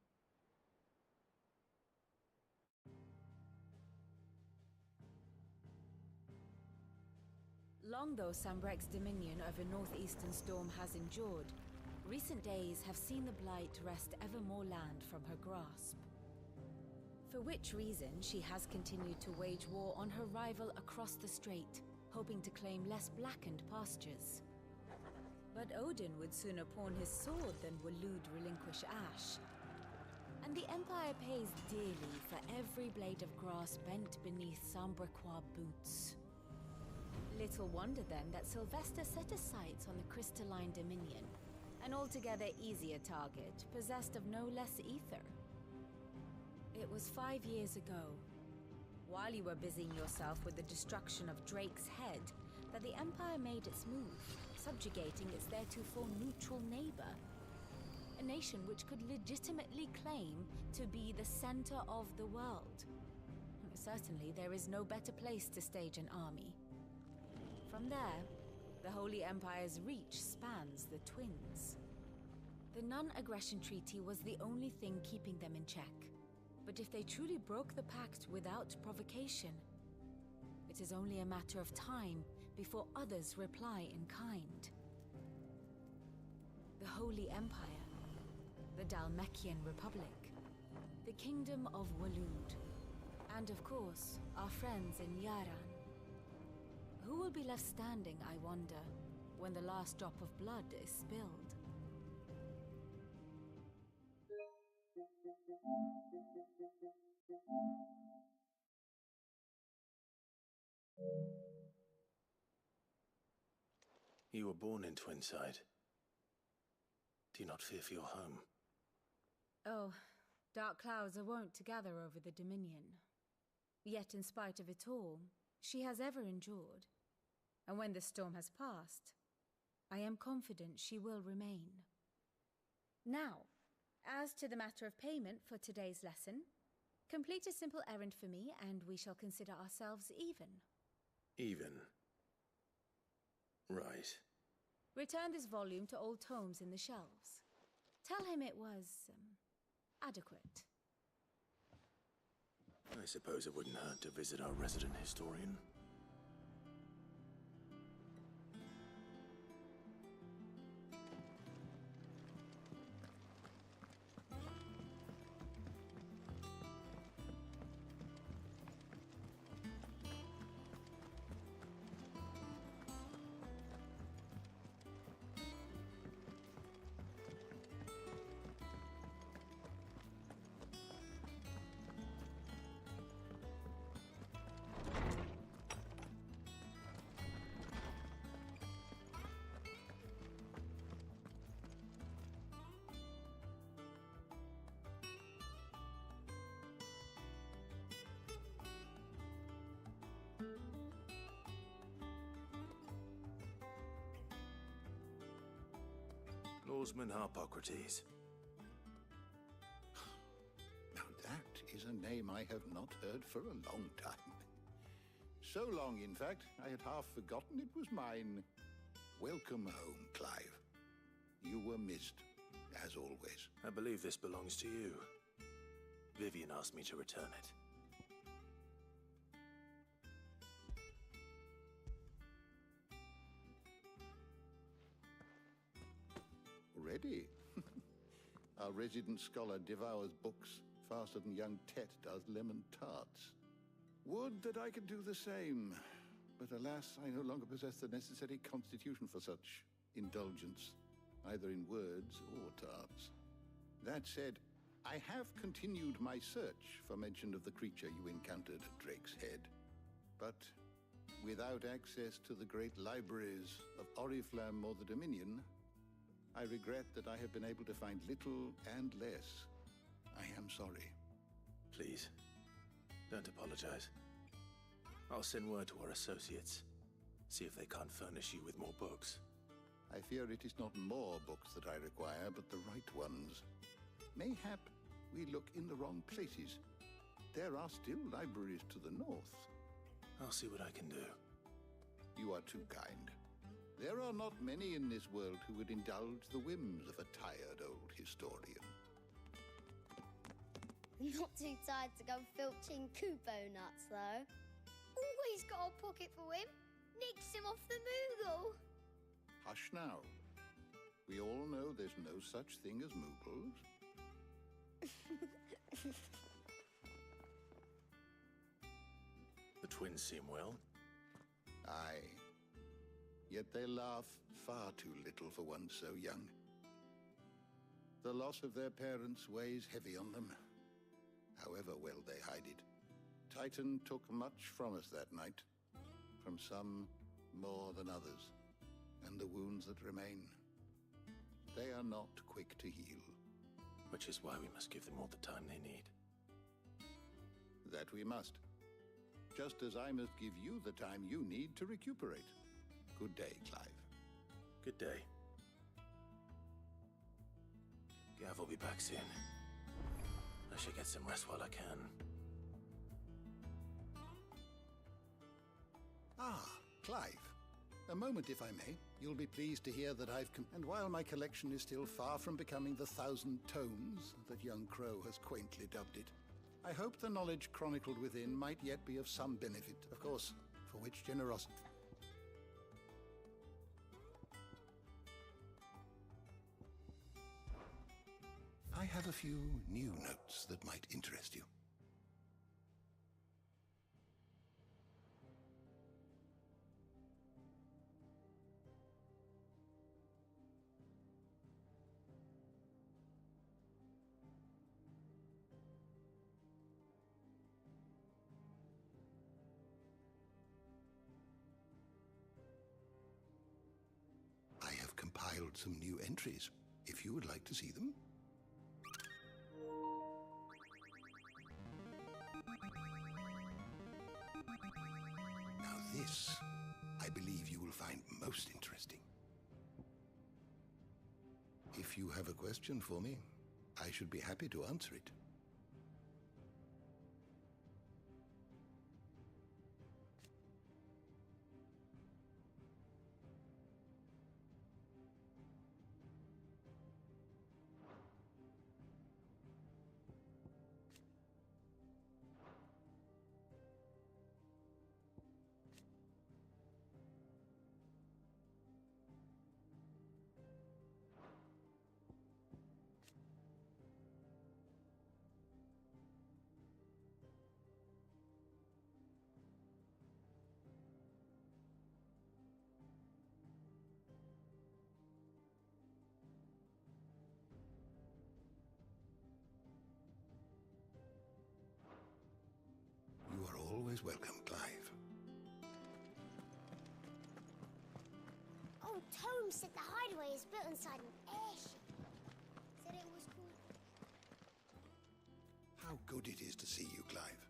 Long though Sambrek's dominion over northeastern Storm has endured, recent days have seen the Blight wrest ever more land from her grasp. For which reason she has continued to wage war on her rival across the strait, hoping to claim less blackened pastures. But Odin would sooner pawn his sword than Waloed relinquish Ash. And the Empire pays dearly for every blade of grass bent beneath Sambrequois boots. Little wonder then that Sylvester set his sights on the crystalline dominion, an altogether easier target, possessed of no less ether. It was 5 years ago, while you were busying yourself with the destruction of Drake's head, that the Empire made its move, subjugating its theretofore neutral neighbor. A nation which could legitimately claim to be the center of the world. Certainly, there is no better place to stage an army. From there, the Holy Empire's reach spans the Twins. The non-aggression treaty was the only thing keeping them in check. But if they truly broke the pact without provocation, it is only a matter of time before others reply in kind. The Holy Empire, the Dhalmekian Republic, the Kingdom of Waloed, and of course, our friends in Yaran. Who will be left standing, I wonder, when the last drop of blood is spilled?
You were born in Twinside. Do you not fear for your home?
Oh, dark clouds are wont to gather over the Dominion. Yet in spite of it all, she has ever endured. And when the storm has passed, I am confident she will remain. Now, as to the matter of payment for today's lesson, complete a simple errand for me and we shall consider ourselves even.
Even? Right.
Return this volume to old tomes in the shelves. Tell him it was, adequate.
I suppose it wouldn't hurt to visit our resident historian. Lawsman Harpocrates.
Now that is a name I have not heard for a long time. So long, in fact, I had half forgotten it was mine. Welcome home, Clive. You were missed, as always.
I believe this belongs to you. Vivian asked me to return it.
Already? Our resident scholar devours books faster than young Tet does lemon tarts. Would that I could do the same. But alas, I no longer possess the necessary constitution for such indulgence, either in words or tarts. That said, I have continued my search for mention of the creature you encountered at Drake's Head. But without access to the great libraries of Oriflamme or the Dominion, I regret that I have been able to find little and less. I am sorry.
Please, don't apologize. I'll send word to our associates. See if they can't furnish you with more books.
I fear it is not more books that I require, but the right ones. Mayhap we look in the wrong places. There are still libraries to the north.
I'll see what I can do.
You are too kind. There are not many in this world who would indulge the whims of a tired old historian.
Not too tired to go filching Kupo nuts, though. Always got a pocket for him. Nicks him off the Moogle.
Hush now. We all know there's no such thing as Moogles.
The twins seem well.
Aye. Yet they laugh far too little for one so young. The loss of their parents weighs heavy on them, however well they hide it. Titan took much from us that night, from some more than others, and the wounds that remain, they are not quick to heal.
Which is why we must give them all the time they need.
That we must. Just as I must give you the time you need to recuperate. Good day, Clive.
Good day. Gav will be back soon. I should get some rest while I can.
Ah, Clive. A moment, if I may. You'll be pleased to hear that and while my collection is still far from becoming the 1,000 tomes that young Crow has quaintly dubbed it, I hope the knowledge chronicled within might yet be of some benefit, of course, for which generosity. I have a few new notes that might interest you. I have compiled some new entries, if you would like to see them. Now this, I believe you will find most interesting. If you have a question for me, I should be happy to answer it. You are always welcome, Clive.
Old Tome said the hideaway is built inside an airship. Said it was called...
How good it is to see you, Clive.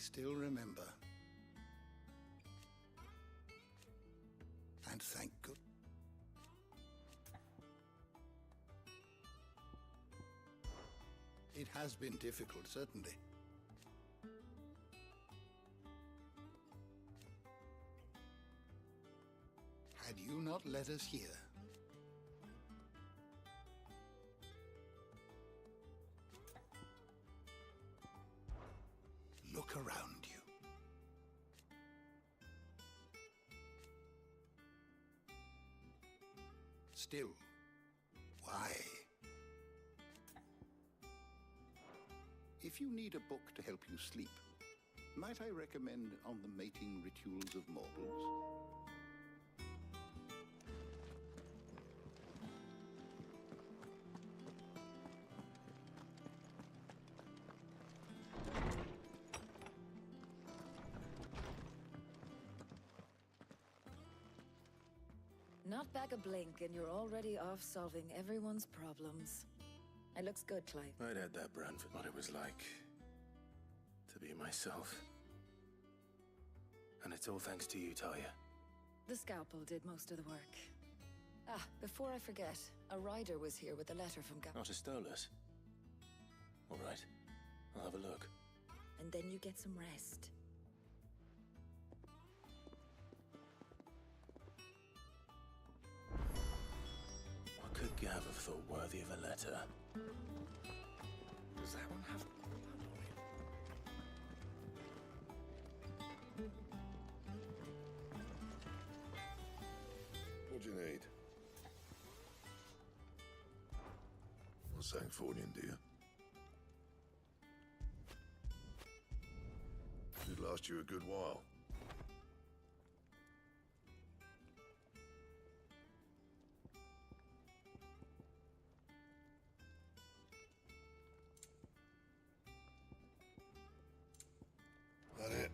still remember. And thank good. It has been difficult, certainly. Had you not led us here, look around you. Still, why? If you need a book to help you sleep, might I recommend On the Mating Rituals of Mortals?
Not back a blink, and you're already off solving everyone's problems. It looks good, Clive.
I'd had that brand for what it was like to be myself. And it's all thanks to you, Talia.
The scalpel did most of the work. Ah, before I forget, a rider was here with a letter from
Not a Stolas. All right, I'll have a look.
And then you get some rest.
What could Gav have thought worthy of a letter? Does that one have blood on it?
What do you need? Not Sancfordian, do you? Should last you a good while. That it?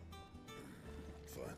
Fine.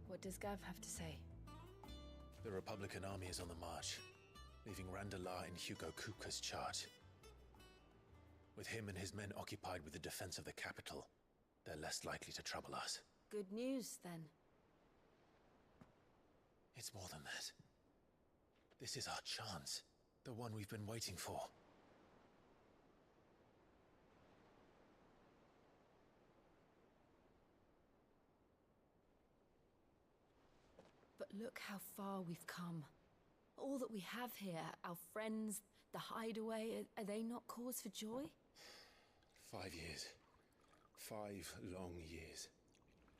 What does Gav have to say?
The Republican army is on the march, leaving Randalar in Hugo Kupka's charge. With him and his men occupied with the defense of the capital, they're less likely to trouble us.
Good news, then.
It's more than that. This is our chance. The one we've been waiting for.
But look how far we've come. All that we have here, our friends, the hideaway, are they not cause for joy?
5 years. 5 long years.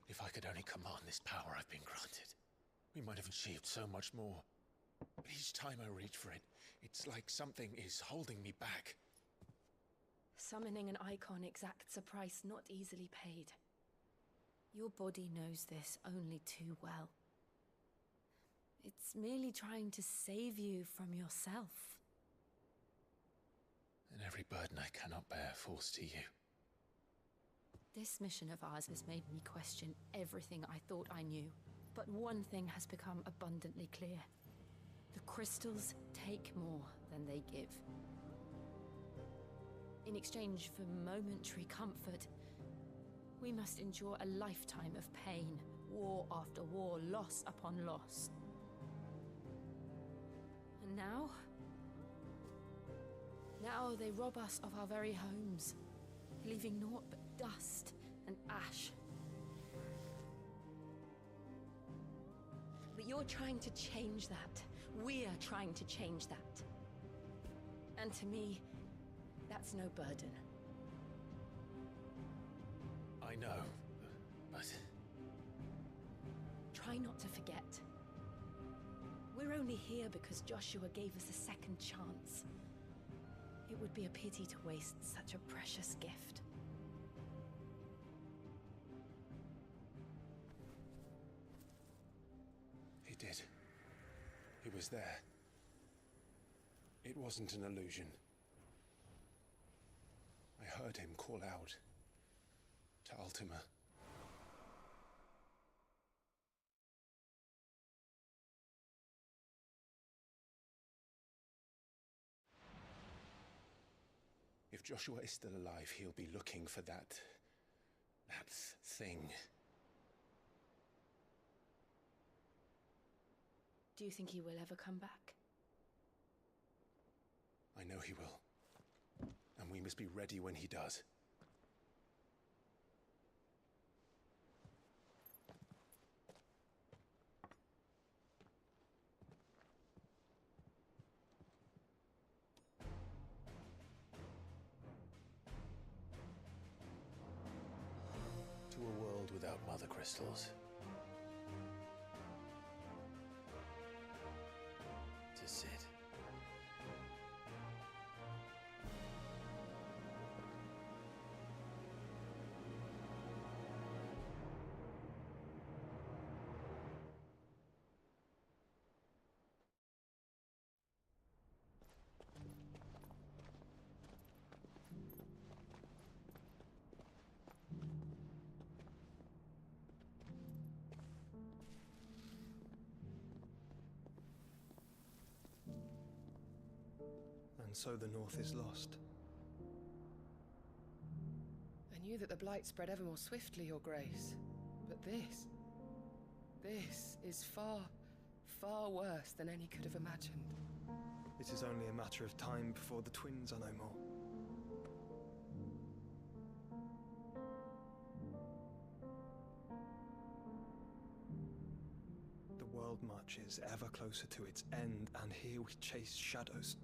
If I could only command this power I've been granted, we might have achieved so much more. But each time I reach for it, it's like something is holding me back.
Summoning an icon exacts a price not easily paid. Your body knows this only too well. It's merely trying to save you from yourself.
And every burden I cannot bear falls to you.
This mission of ours has made me question everything I thought I knew. But one thing has become abundantly clear. The crystals take more than they give. In exchange for momentary comfort, we must endure a lifetime of pain, war after war, loss upon loss. And now they rob us of our very homes, leaving naught but dust and ash. But you're trying to change that. We're trying to change that. And to me, that's no burden.
I know, but...
Try not to forget. We're
We're only here because Joshua gave us a second chance. It would be a pity to waste such a precious gift.
He did. He was there. It wasn't an illusion. I heard him call out to Ultima. If Joshua is still alive, he'll be looking for that thing.
Do you think he will ever come back?
I know he will. And we must be ready when he does. To a world without mother crystals. To Sid.
And so the North is lost.
I knew that the Blight spread ever more swiftly, Your Grace. But this is far, far worse than any could have imagined.
It is only a matter of time before the twins are no more. The world marches ever closer to its end, and here we chase shadows.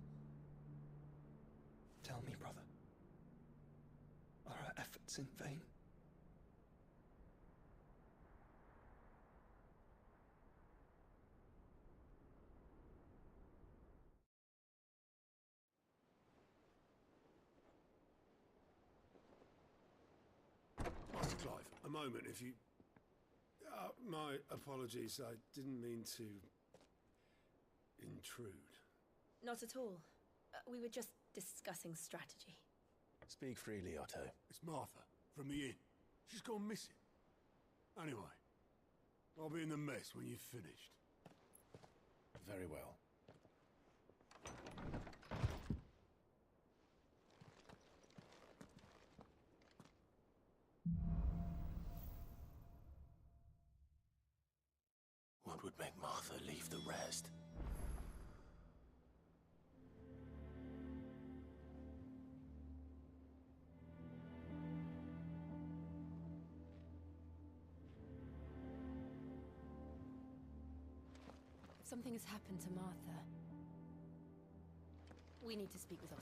Tell me, brother, are our efforts in vain?
Master Clive, a moment, if you... my apologies, I didn't mean to... intrude.
Not at all. We were just discussing strategy.
Speak freely, Otto.
It's Martha, from the inn. She's gone missing. Anyway, I'll be in the mess when you've finished.
Very well.
What would make Martha leave the rest?
Something has happened to Martha. We need to speak with Otto.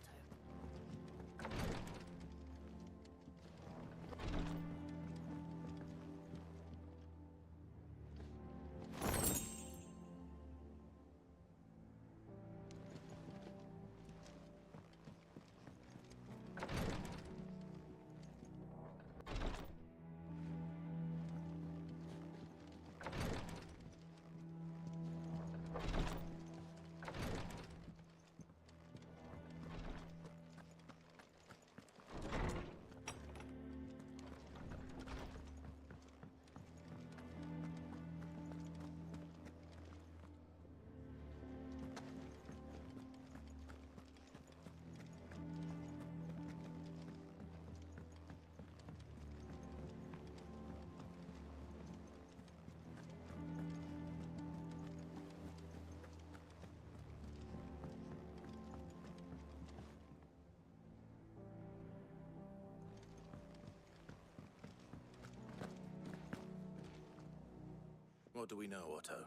What do we know, Otto?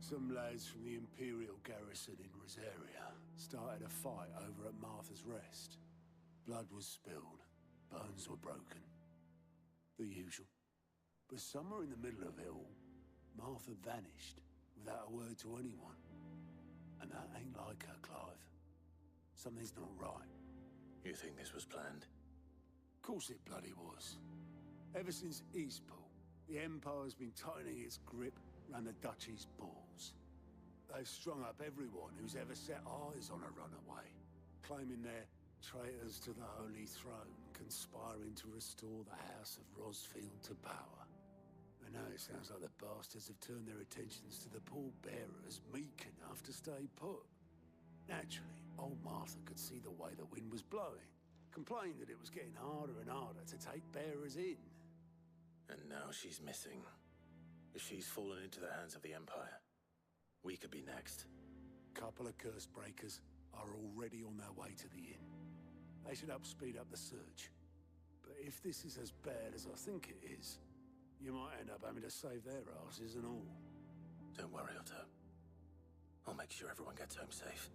Some lads from the Imperial garrison in Rosaria started a fight over at Martha's Rest. Blood was spilled, bones were broken. The usual. But somewhere in the middle of it all, Martha vanished, without a word to anyone. And that ain't like her, Clive. Something's not right.
You think this was planned?
Of course it bloody was. Ever since Eastpool, the Empire's been tightening its grip round the Duchy's balls. They've strung up everyone who's ever set eyes on a runaway, claiming they're traitors to the Holy Throne, conspiring to restore the House of Rosfield to power. And now it sounds like the bastards have turned their attentions to the pallbearers meek enough to stay put. Naturally, old Martha could see the way the wind was blowing, complained that it was getting harder and harder to take bearers in.
And now she's missing. If she's fallen into the hands of the Empire, we could be next.
Couple of curse breakers are already on their way to the inn. They should help speed up the search. But if this is as bad as I think it is, you might end up having to save their asses and all.
Don't worry, Otto. I'll make sure everyone gets home safe.